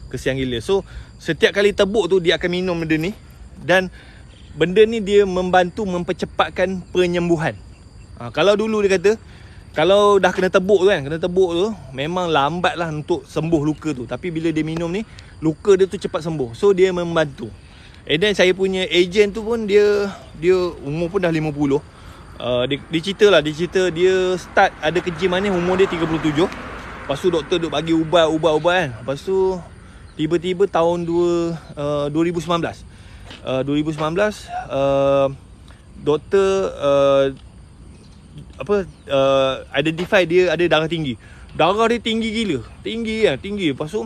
Kesian gila. So setiap kali tebuk tu, dia akan minum benda ni. Dan benda ni dia membantu mempercepatkan penyembuhan. Kalau dulu dia kata, kalau dah kena tebuk tu kan, memang lambat lah untuk sembuh luka tu. Tapi bila dia minum ni, luka dia tu cepat sembuh. So dia membantu. And then saya punya ejen tu pun dia umur pun dah 50. Dia cerita dia start ada kencing manis umur dia 37. Lepas tu doktor duk bagi ubat kan. Lepas tu tiba-tiba tahun 2019 doktor identify dia ada darah tinggi. Darah dia tinggi gila. Tinggi. Lepas tu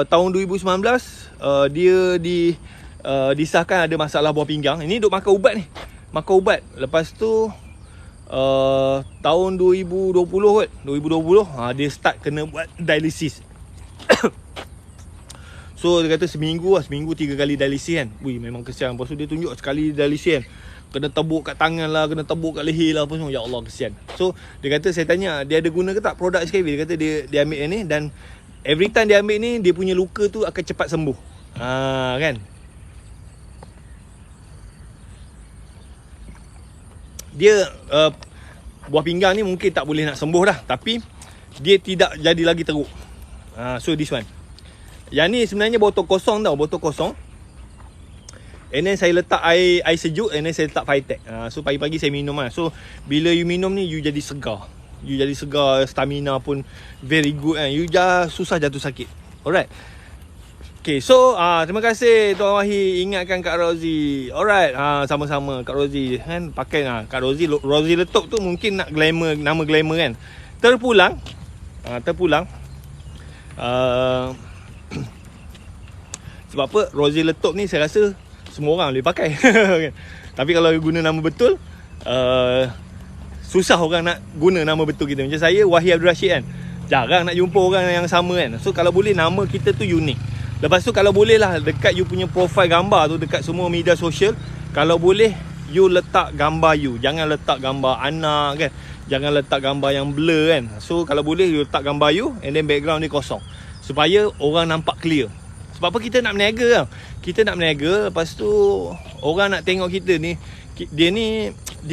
tahun 2019 dia disahkan ada masalah buah pinggang. Ini duk makan ubat ni. Lepas tu tahun 2020 kot. 2020 dia start kena buat dialisis. So dia kata seminggu 3 kali dialisis kan. Wih, memang kesian. Lepas tu dia tunjuk sekali dialisis kan, kena tebuk kat tangan lah, kena tebuk kat leher lah apa semua. Ya Allah, kesian. So dia kata, saya tanya dia ada guna ke tak produk SKV. Dia kata dia ambil yang ni, dan every time dia ambil ni, dia punya luka tu akan cepat sembuh. Kan. Dia buah pinggang ni mungkin tak boleh nak sembuh dah, tapi dia tidak jadi lagi teruk. So this one. Yang ni sebenarnya botol kosong tau, botol kosong. And then saya letak air sejuk, and then saya letak Firetech. So pagi-pagi saya minum lah. So bila you minum ni, you jadi segar. You jadi segar, stamina pun very good kan. You susah jatuh sakit. Alright. Okay, so terima kasih Tuan Wahid ingatkan Kak Rozi. Alright, sama-sama Kak Rozi kan, pakai Kak Rozi Letup tu mungkin nak glamour, nama glamour kan. Terpulang sebab apa, Rozi Letup ni saya rasa semua orang boleh pakai. Tapi kalau guna nama betul, susah orang nak guna nama betul kita. Macam saya, Wahid Abdul Rashid kan, jarang nak jumpa orang yang sama kan. So kalau boleh nama kita tu unik. Lepas tu kalau boleh lah, dekat you punya profile gambar tu, dekat semua media sosial, kalau boleh you letak gambar you. Jangan letak gambar anak kan, jangan letak gambar yang blur kan. So kalau boleh you letak gambar you, and then background ni kosong, supaya orang nampak clear. Sebab apa, kita nak berniaga tau. Kita nak berniaga, lepas tu orang nak tengok kita ni, dia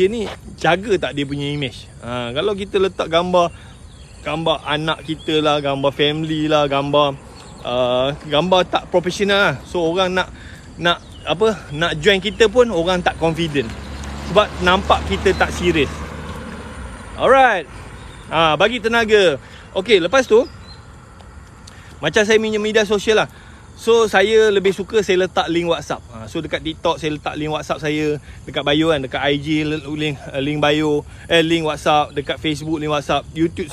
ni jaga tak dia punya image. Kalau kita letak gambar anak kita lah, gambar family lah, gambar tak profesional lah. So orang nak join kita pun orang tak confident, sebab nampak kita tak serius. Alright. Bagi tenaga. Okay, lepas tu macam saya minum media sosial lah. So saya lebih suka saya letak link WhatsApp. So dekat TikTok saya letak link WhatsApp saya, dekat bio kan, dekat IG link bio, link WhatsApp, dekat Facebook link WhatsApp, YouTube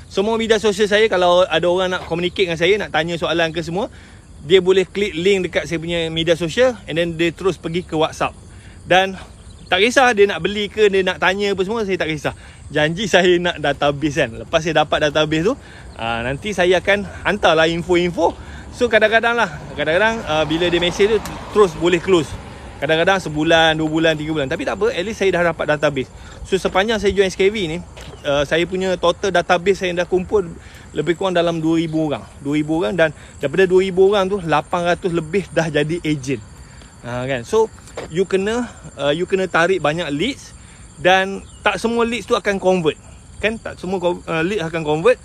semua media sosial saya. Kalau ada orang nak communicate dengan saya, nak tanya soalan ke semua, dia boleh klik link dekat saya punya media sosial, and then dia terus pergi ke WhatsApp. Dan tak kisah dia nak beli ke, dia nak tanya apa semua, saya tak kisah. Janji saya nak database kan. Lepas saya dapat database tu, nanti saya akan hantarlah info-info. So kadang-kadang bila dia mesej tu terus boleh close. Kadang-kadang sebulan, 2 bulan, 3 bulan. Tapi tak apa, at least saya dah dapat database. So sepanjang saya join SKV ni, saya punya total database saya dah kumpul lebih kurang dalam 2,000 orang. 2,000 orang, dan daripada 2,000 orang tu 800 lebih dah jadi agent. Kan? So you kena tarik banyak leads, dan tak semua leads tu akan convert. Kan? Tak semua lead akan convert.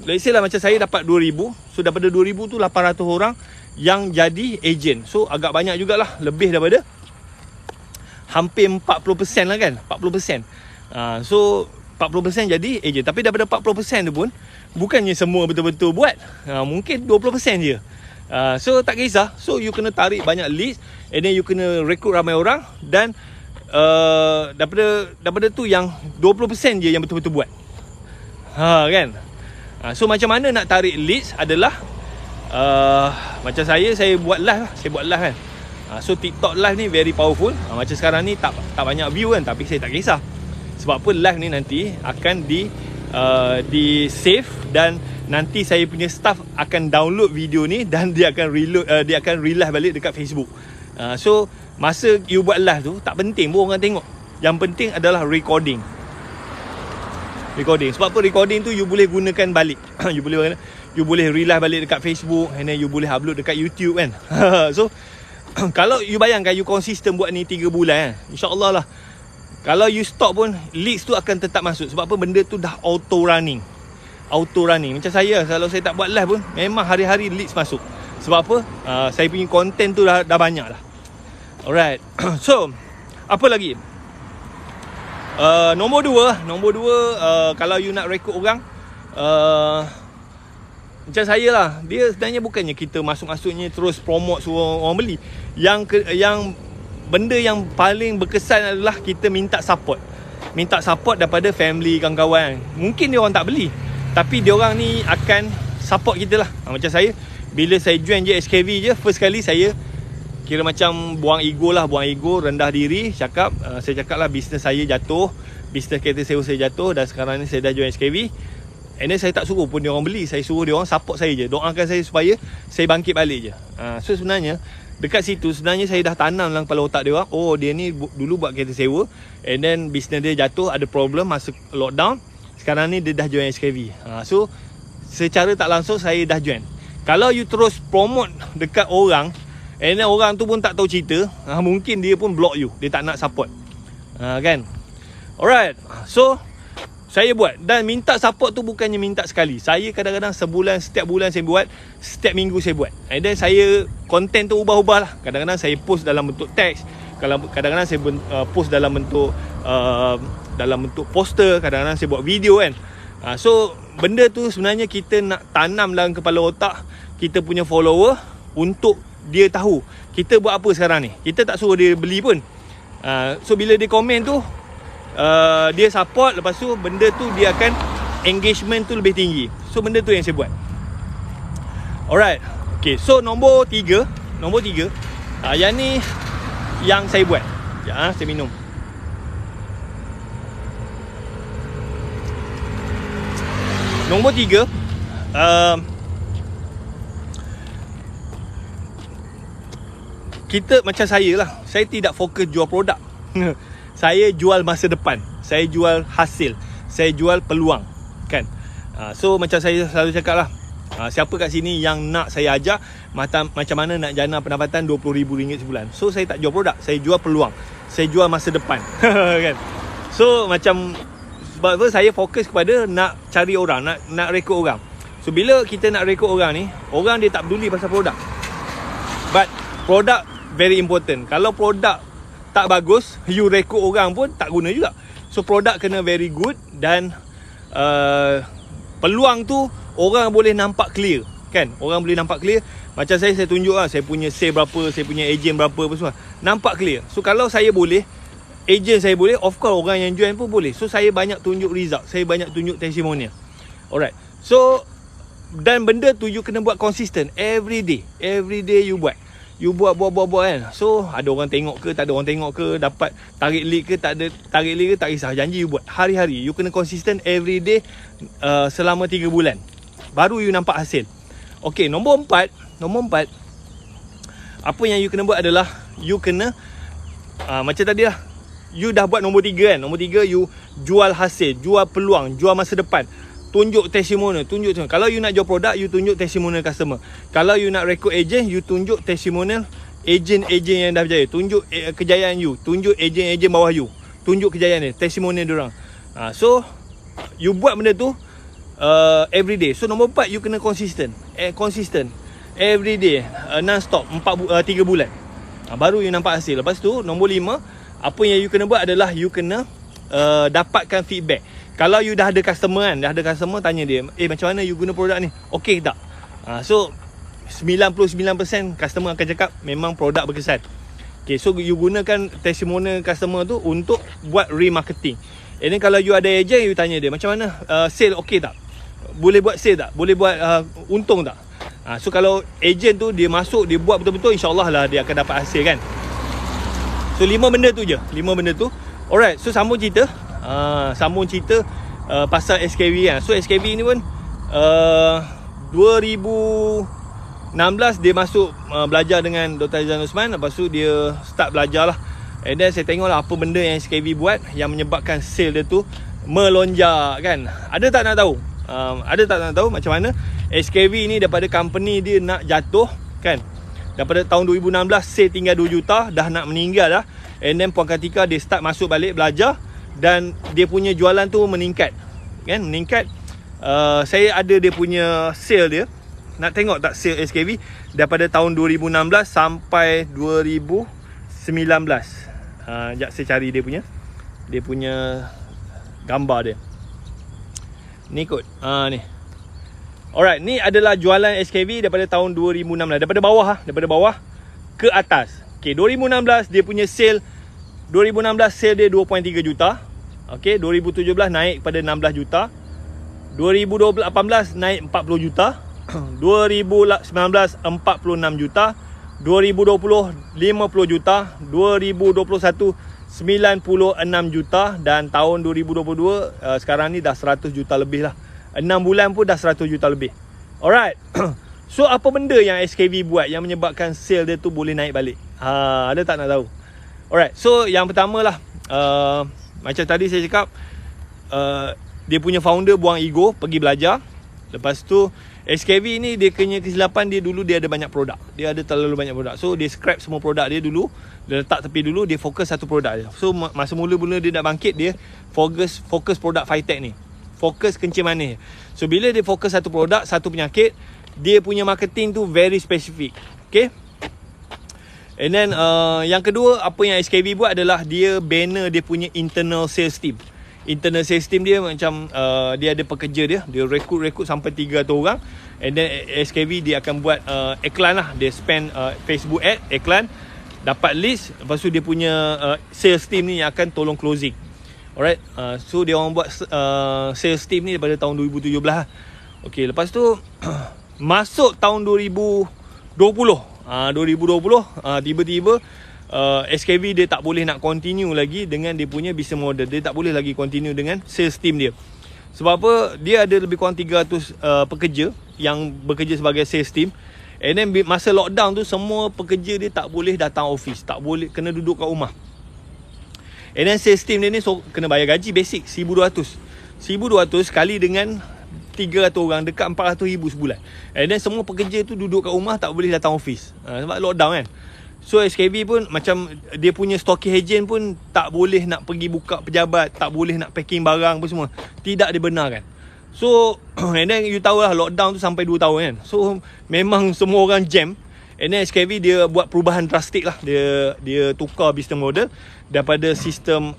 Let's say lah macam saya dapat 2,000. So daripada 2,000 tu 800 orang yang jadi agent. So agak banyak jugalah, lebih daripada hampir 40% lah kan, 40%. So 40% jadi agent. Tapi daripada 40% tu pun bukannya semua betul-betul buat, mungkin 20% je. So tak kisah. So you kena tarik banyak leads, and then you kena rekrut ramai orang, dan daripada tu yang 20% je yang betul-betul buat. Kan. So macam mana nak tarik leads adalah macam saya buat live lah. Saya buat live kan. So TikTok live ni very powerful. Macam sekarang ni tak banyak view kan, tapi saya tak kisah. Sebab apa, live ni nanti akan di save, dan nanti saya punya staff akan download video ni, dan dia akan relive balik dekat Facebook. So masa you buat live tu, tak penting pun orang tengok. Yang penting adalah recording. Sebab apa, recording tu you boleh gunakan balik. You boleh relive balik dekat Facebook, and then you boleh upload dekat YouTube kan. So kalau you bayangkan you konsisten buat ni 3 bulan kan, InsyaAllah lah, kalau you stop pun leads tu akan tetap masuk. Sebab apa, benda tu dah auto running. Macam saya, kalau saya tak buat live pun memang hari-hari leads masuk. Sebab apa, saya punya content tu dah banyak lah. Alright. So apa lagi? Nombor dua, kalau you nak rekrut orang, macam saya lah, dia sebenarnya bukannya kita masuk-masuknya terus promote suruh orang beli. Yang benda yang paling berkesan adalah kita minta support daripada family, kawan-kawan. Mungkin dia orang tak beli, tapi dia orang ni akan support kita lah. Macam saya, bila saya join je SKV je, first kali saya kira macam buang ego, rendah diri, saya cakap lah bisnes saya jatuh, bisnes kereta sewa saya jatuh, dan sekarang ni saya dah join SKV. And then saya tak suruh pun dia orang beli. Saya suruh dia orang support saya je, doakan saya supaya saya bangkit balik je. So sebenarnya dekat situ sebenarnya saya dah tanam dalam kepala otak dia orang, oh dia ni dulu buat kereta sewa, and then bisnes dia jatuh, ada problem masa lockdown. Sekarang ni dia dah join SKV. So secara tak langsung saya dah join. Kalau you terus promote dekat orang, and then orang tu pun tak tahu cerita, mungkin dia pun block you, dia tak nak support. Kan? Alright. So saya buat, dan minta support tu bukannya minta sekali. Saya kadang-kadang sebulan, setiap bulan saya buat, setiap minggu saya buat. And then saya content tu ubah-ubah lah. Kadang-kadang saya post dalam bentuk teks, kadang-kadang saya post dalam bentuk poster, kadang-kadang saya buat video kan. So benda tu sebenarnya kita nak tanam dalam kepala otak kita punya follower, untuk dia tahu kita buat apa sekarang ni. Kita tak suruh dia beli pun. So bila dia komen tu, dia support, lepas tu benda tu dia akan engagement tu lebih tinggi. So benda tu yang saya buat. Alright. Okay, so nombor 3, yang ni yang saya buat. Saya minum. Nombor 3, kita macam saya lah, saya tidak fokus jual produk. Saya jual masa depan, saya jual hasil, saya jual peluang, kan? So macam saya selalu cakap lah, siapa kat sini yang nak saya ajar macam mana nak jana pendapatan RM20,000 sebulan. So saya tak jual produk, saya jual peluang, saya jual masa depan. Kan? So macam, sebab apa saya fokus kepada nak cari orang, nak rekod orang. So bila kita nak rekod orang ni, orang dia tak peduli pasal produk, but produk very important. Kalau produk tak bagus, you rekod orang pun tak guna juga. So produk kena very good, dan peluang tu orang boleh nampak clear, kan? Orang boleh nampak clear. Macam saya tunjuk lah, saya punya sale berapa, saya punya agent berapa, apa semua nampak clear. So kalau saya boleh, agent saya boleh, of course orang yang join pun boleh. So saya banyak tunjuk result, saya banyak tunjuk testimonial. Alright. So dan benda tu you kena buat konsisten. Every day you buat. You buat kan. So ada orang tengok ke, tak ada orang tengok ke, dapat tarik lead ke, tak ada tarik lead ke, tak kisah. Janji you buat hari-hari. You kena konsisten every day, selama 3 bulan. Baru you nampak hasil. Okay, nombor 4, apa yang you kena buat adalah you kena macam tadi lah, you dah buat nombor 3 kan. Nombor 3 you jual hasil, jual peluang, jual masa depan. Tunjuk testimonial, Kalau you nak jual produk, you tunjuk testimonial customer. Kalau you nak record agent, you tunjuk testimonial agent-agent yang dah berjaya. Tunjuk kejayaan you, tunjuk agent-agent bawah you, tunjuk kejayaan dia, testimonial diorang. So you buat benda tu every day. So nombor 4, you kena konsisten. Every day, non-stop 3 bulan. Baru you nampak hasil. Lepas tu nombor 5, apa yang you kena buat adalah you kena dapatkan feedback. Kalau you dah ada customer kan, tanya dia, macam mana you guna produk ni, okey tak? So 99% customer akan cakap memang produk berkesan. Okay, so you gunakan testimonial customer tu untuk buat remarketing. And then kalau you ada agent, you tanya dia, macam mana sale okey tak? Boleh buat sale tak? Boleh buat untung tak? So kalau agent tu dia masuk, dia buat betul-betul, insyaAllah lah dia akan dapat hasil kan. So 5 benda tu je, 5 benda tu. Alright, so sambung cerita pasal SKV kan. So SKV ni pun 2016 dia masuk belajar dengan Dr. Aizan Osman. Lepas tu dia start belajar lah. And then saya tengok lah apa benda yang SKV buat yang menyebabkan sale dia tu melonjak kan. Ada tak nak tahu macam mana SKV ni daripada company dia nak jatuh kan. Daripada tahun 2016 sale tinggal 2 juta, dah nak meninggal dah. And then Puan Kartika dia start masuk balik belajar, dan dia punya jualan tu meningkat kan, saya ada dia punya sale dia. Nak tengok tak sale SKV daripada tahun 2016 sampai 2019? Sekejap saya cari dia punya gambar dia. Ni kot. Ni. Alright, ni adalah jualan SKV daripada tahun 2016. Daripada bawah ke atas. Okay, 2016 dia punya sale, 2016 sale dia 2.3 juta. Okay, 2017 naik kepada 16 juta. 2018 naik 40 juta. 2019 46 juta. 2020 50 juta. 2021 96 juta. Dan tahun 2022 sekarang ni dah 100 juta lebih lah 6 bulan pun dah 100 juta lebih. Alright. So apa benda yang SKV buat yang menyebabkan sale dia tu boleh naik balik? Ada tak nak tahu? Alright. So yang pertama lah, macam tadi saya cakap, dia punya founder buang ego, pergi belajar. Lepas tu SKV ni dia kena kesilapan dia dulu, dia ada banyak produk. Dia ada terlalu banyak produk. So dia scrap semua produk dia dulu, dia letak tepi dulu, dia fokus satu produk dia. So masa mula-mula dia nak bangkit, dia fokus produk Fitech ni. Fokus kencing manis. So bila dia fokus satu produk, satu penyakit, dia punya marketing tu very specific. Okay. And then yang kedua, apa yang SKV buat adalah dia banner dia punya internal sales team. Internal sales team dia macam dia ada pekerja dia rekrut sampai 300 orang. And then SKV dia akan buat iklan lah. Dia spend Facebook ad, iklan, dapat list. Lepas tu dia punya sales team ni yang akan tolong closing. Alright. So dia orang buat sales team ni daripada tahun 2017 lah. Okay, lepas tu masuk tahun 2020. 2020 tiba-tiba SKV dia tak boleh nak continue lagi dengan dia punya business model. Dia tak boleh lagi continue dengan sales team dia. Sebab apa? Dia ada lebih kurang 300 pekerja yang bekerja sebagai sales team. And then masa lockdown tu, semua pekerja dia tak boleh datang office, tak boleh, kena duduk kat rumah. And then sales team dia ni kena bayar gaji basic 1,200 kali dengan 300 orang, dekat 400,000 sebulan. And then semua pekerja tu duduk kat rumah, tak boleh datang office sebab lockdown kan. So SKV pun macam dia punya stocking agent pun tak boleh nak pergi buka pejabat, tak boleh nak packing barang apa semua. Tidak dibenarkan. So and then you tahu lah, lockdown tu sampai 2 tahun kan. So memang semua orang jam. And then SKV dia buat perubahan drastik lah. Dia tukar business model daripada sistem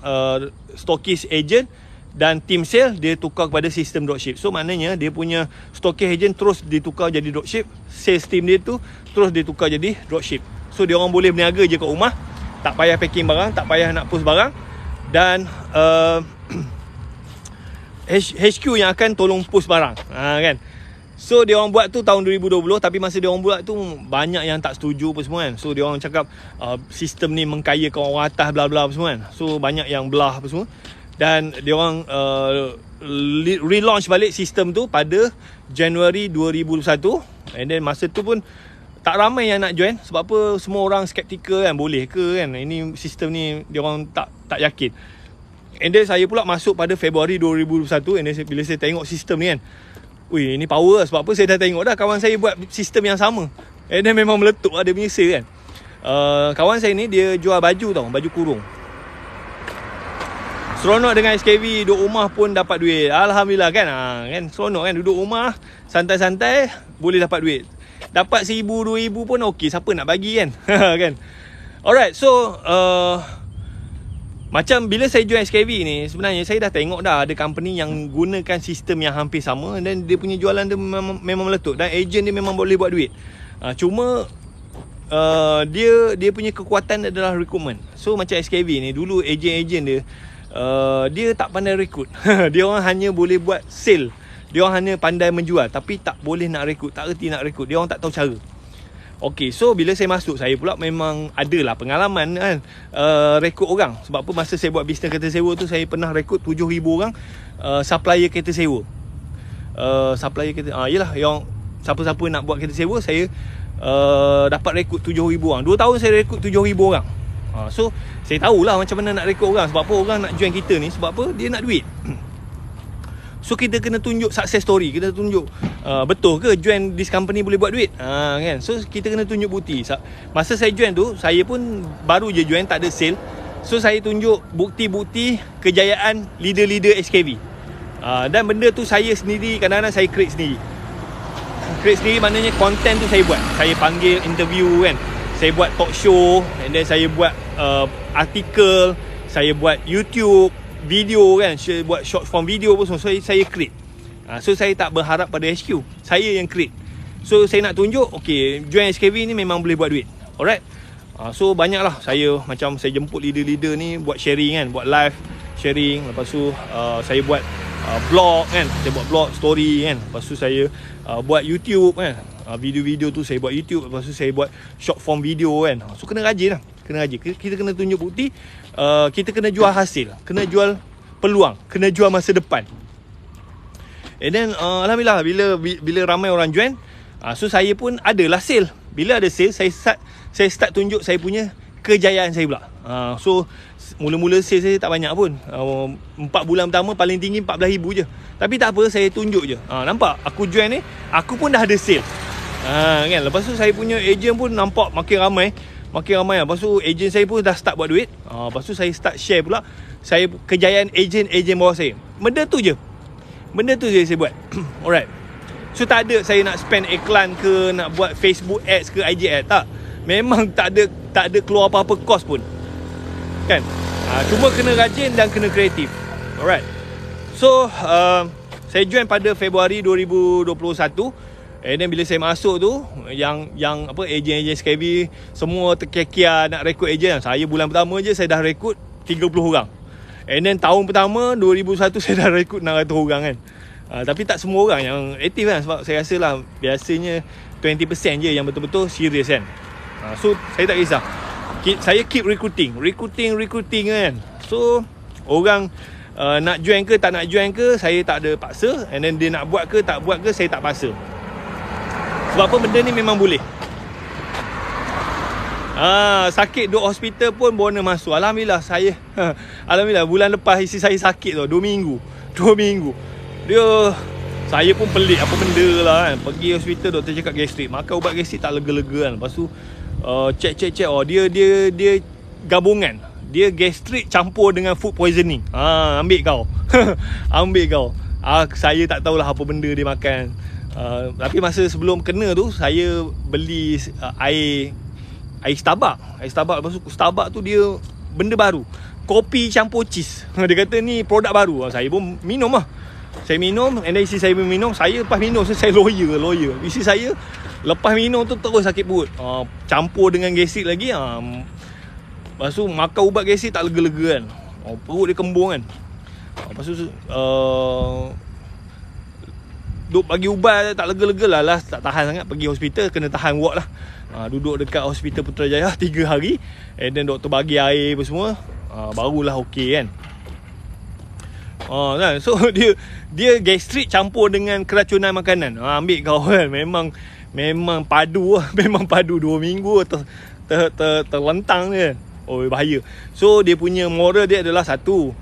stockist agent dan team sale, dia tukar kepada sistem dropship. So maknanya dia punya stockist agent terus ditukar jadi dropship, sales team dia tu terus ditukar jadi dropship. So dia orang boleh berniaga je kat rumah, tak payah packing barang, tak payah nak post barang. Dan HQ yang akan tolong post barang, kan. So dia orang buat tu tahun 2020. Tapi masa dia orang buat tu, banyak yang tak setuju apa semua kan. So dia orang cakap sistem ni mengkayakan orang atas bla bla apa semua kan. So banyak yang belah apa semua. Dan dia orang relaunch balik sistem tu pada Januari 2021. And then masa tu pun tak ramai yang nak join. Sebab apa? Semua orang skeptikal kan, boleh ke kan ini sistem ni, dia orang tak yakin. And then saya pula masuk pada Februari 2021. And then bila saya tengok sistem ni kan, wih, ini power lah. Sebab apa? Saya dah tengok dah kawan saya buat sistem yang sama. And then memang meletup lah dia punya sale kan. Kawan saya ni dia jual baju tau, baju kurung. Seronok dengan SKV, duduk rumah pun dapat duit. Alhamdulillah kan. Kan seronok kan, duduk rumah santai-santai boleh dapat duit. Dapat 1,000, 2,000 pun okey, siapa nak bagi kan. Kan. Alright, so macam bila saya join SKV ni, sebenarnya saya dah tengok dah ada company yang gunakan sistem yang hampir sama dan dia punya jualan dia memang meletup dan agent dia memang boleh buat duit. Cuma dia punya kekuatan adalah recruitment. So macam SKV ni, dulu agent-agent dia dia tak pandai rekrut. Dia orang hanya boleh buat sale. Dia orang hanya pandai menjual tapi tak boleh nak rekrut, tak reti nak rekrut. Dia orang tak tahu cara. Okay, so bila saya masuk, saya pula memang adalah pengalaman kan rekrut orang. Sebab apa, masa saya buat bisnes kereta sewa tu, saya pernah rekrut 7,000 orang supplier kereta sewa. Supplier kereta, yelah, yang siapa-siapa nak buat kereta sewa, saya dapat rekrut 7,000 orang. 2 tahun saya rekrut 7,000 orang. So saya tahulah macam mana nak rekrut orang. Sebab apa orang nak join kita ni? Sebab apa? Dia nak duit. So kita kena tunjuk success story. Kita tunjuk betul ke join this company boleh buat duit, kan? So kita kena tunjuk bukti. Masa saya join tu, saya pun baru je join, tak ada sale. So saya tunjuk bukti-bukti kejayaan leader-leader SKV. Dan benda tu saya sendiri, kadang-kadang saya create sendiri. Create sendiri maknanya content tu saya buat. Saya panggil interview kan, saya buat talk show, and then saya buat artikel, saya buat YouTube video kan, saya buat short form video pun semua. So saya create. So saya tak berharap pada HQ, saya yang create. So saya nak tunjuk, okay, join SKV ni memang boleh buat duit. Alright. So banyaklah saya jemput leader-leader ni buat sharing kan, buat live sharing. Lepas tu saya buat blog kan, saya buat blog story kan. Lepas tu saya buat YouTube kan, video-video tu saya buat YouTube. Lepas tu saya buat short form video kan. So kena rajin lah, kena rajin. Kita kena tunjuk bukti. Kita kena jual hasil, kena jual peluang, kena jual masa depan. And then alhamdulillah bila ramai orang join, so saya pun adalah sale. Bila ada sale, saya start tunjuk saya punya kejayaan saya pula. So mula-mula sale saya tak banyak pun. 4 bulan pertama paling tinggi 14,000 je. Tapi tak apa, saya tunjuk je. Nampak aku join ni, aku pun dah ada sale. Kan. Lepas tu saya punya ejen pun nampak makin ramai. Lepas tu ejen saya pun dah start buat duit. Lepas tu saya start share pula saya kejayaan ejen bawah saya. Benda tu je saya buat. Alright. So tak ada saya nak spend iklan ke, nak buat Facebook ads ke, IG ads, tak. Memang tak ada keluar apa-apa kos pun. Kan? Cuma kena rajin dan kena kreatif. Alright. So saya join pada Februari 2021. And then bila saya masuk tu, yang ejen SKV semua terkekia nak rekrut ejen. Saya bulan pertama je saya dah rekrut 30 orang. And then tahun pertama 2001 saya dah rekrut 600 orang kan. Tapi tak semua orang yang aktif kan, sebab saya rasa lah biasanya 20% je yang betul-betul serius kan. So saya tak kisah. Saya keep recruiting kan. So orang nak join ke tak nak join ke, saya tak ada paksa. And then dia nak buat ke tak buat ke, saya tak paksa. Sebab apa, benda ni memang boleh. Sakit duduk hospital pun bonus masuk. Alhamdulillah Alhamdulillah bulan lepas isteri saya sakit tu 2 minggu. Saya pun pelik apa benda lah kan. Pergi hospital, doktor cakap gastrik. Makan ubat gastrik tak lega-lega kan. Lepas tu check. Dia gabungan. Dia gastrik campur dengan food poisoning. Ambil kau. Saya tak tahulah apa benda dia makan. Tapi masa sebelum kena tu, saya beli air Starbucks. Lepas tu Starbucks tu dia benda baru, kopi campur cheese. Dia kata ni produk baru. Saya pun minum lah. Saya minum, and then isteri saya pun minum. Saya lepas minum, saya lawyer. Isteri saya lepas minum tu terus sakit perut. Campur dengan gastrik lagi. Lepas tu makan ubat gastrik tak lega-lega kan. Perut dia kembung kan. Lepas tu duk bagi ubat tak lega-lega lah. Tak tahan sangat, pergi hospital, kena tahan ward lah. Duduk dekat hospital Putrajaya 3 hari. And then doktor bagi air apa semua. Barulah okey kan. Kan? So dia gastrik campur dengan keracunan makanan. Ambil kau kan. Memang padu lah. Memang padu 2 minggu terlentang dia. Bahaya. So dia punya moral dia adalah satu,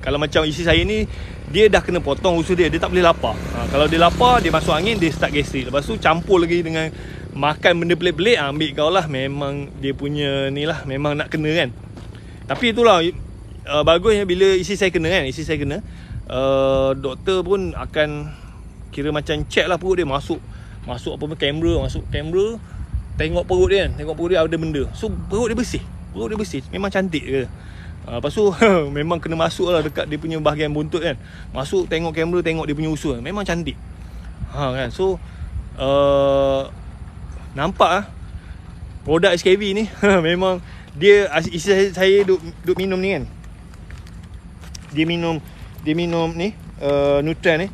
kalau macam isteri saya ni, dia dah kena potong usus dia tak boleh lapar. Kalau dia lapar, dia masuk angin, dia start gastrik. Lepas tu campur lagi dengan makan benda pelik-pelik, ambil kau lah. Memang dia punya ni lah, memang nak kena kan. Tapi itulah bagusnya bila isteri saya kena, doktor pun akan kira macam check lah perut dia. Masuk apa kamera, tengok perut dia ada benda. So perut dia bersih, memang cantik ke. Lepas tu memang kena masuk lah dekat dia punya bahagian buntut kan. Masuk tengok kamera, tengok dia punya usus, memang cantik kan. So nampak lah produk SKV ni. Memang dia, isteri saya duk minum ni kan. Dia minum ni Nutren ni.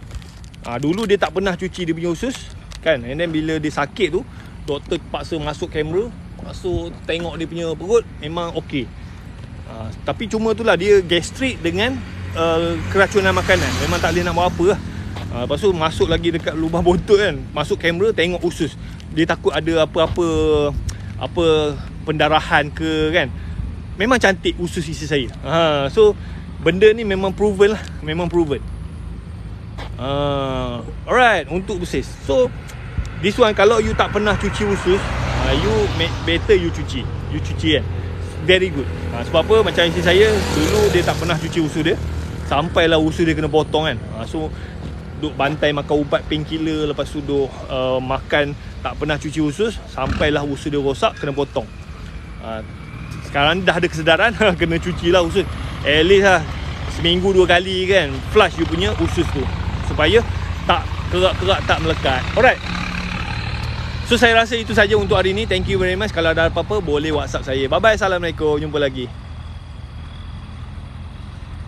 Dulu dia tak pernah cuci dia punya usus kan. And then bila dia sakit tu, doktor paksa masuk kamera, masuk tengok dia punya perut, memang okey. Tapi cuma itulah, dia gastrik dengan keracunan makanan. Memang tak boleh nak buat apa lah. Lepas tu masuk lagi dekat lubang buntut kan. Masuk kamera, tengok usus. Dia takut ada apa pendarahan ke kan. Memang cantik usus isteri saya. So benda ni memang proven lah. Alright, untuk bersih. So this one, kalau you tak pernah cuci usus, you better you cuci kan. Very good. Sebab apa, macam isteri saya dulu, dia tak pernah cuci usus dia, sampailah usus dia kena potong kan. So duk bantai makan ubat painkiller, lepas tu duk makan tak pernah cuci usus, sampailah usus dia rosak, kena potong. Sekarang dah ada kesedaran, kena cucilah usus. At least lah seminggu 2 kali kan, flush you punya usus tu, supaya tak kerak-kerak, tak melekat. Alright. So saya rasa itu saja untuk hari ni. Thank you very much. Kalau ada apa-apa, boleh WhatsApp saya. Bye bye. Assalamualaikum. Jumpa lagi.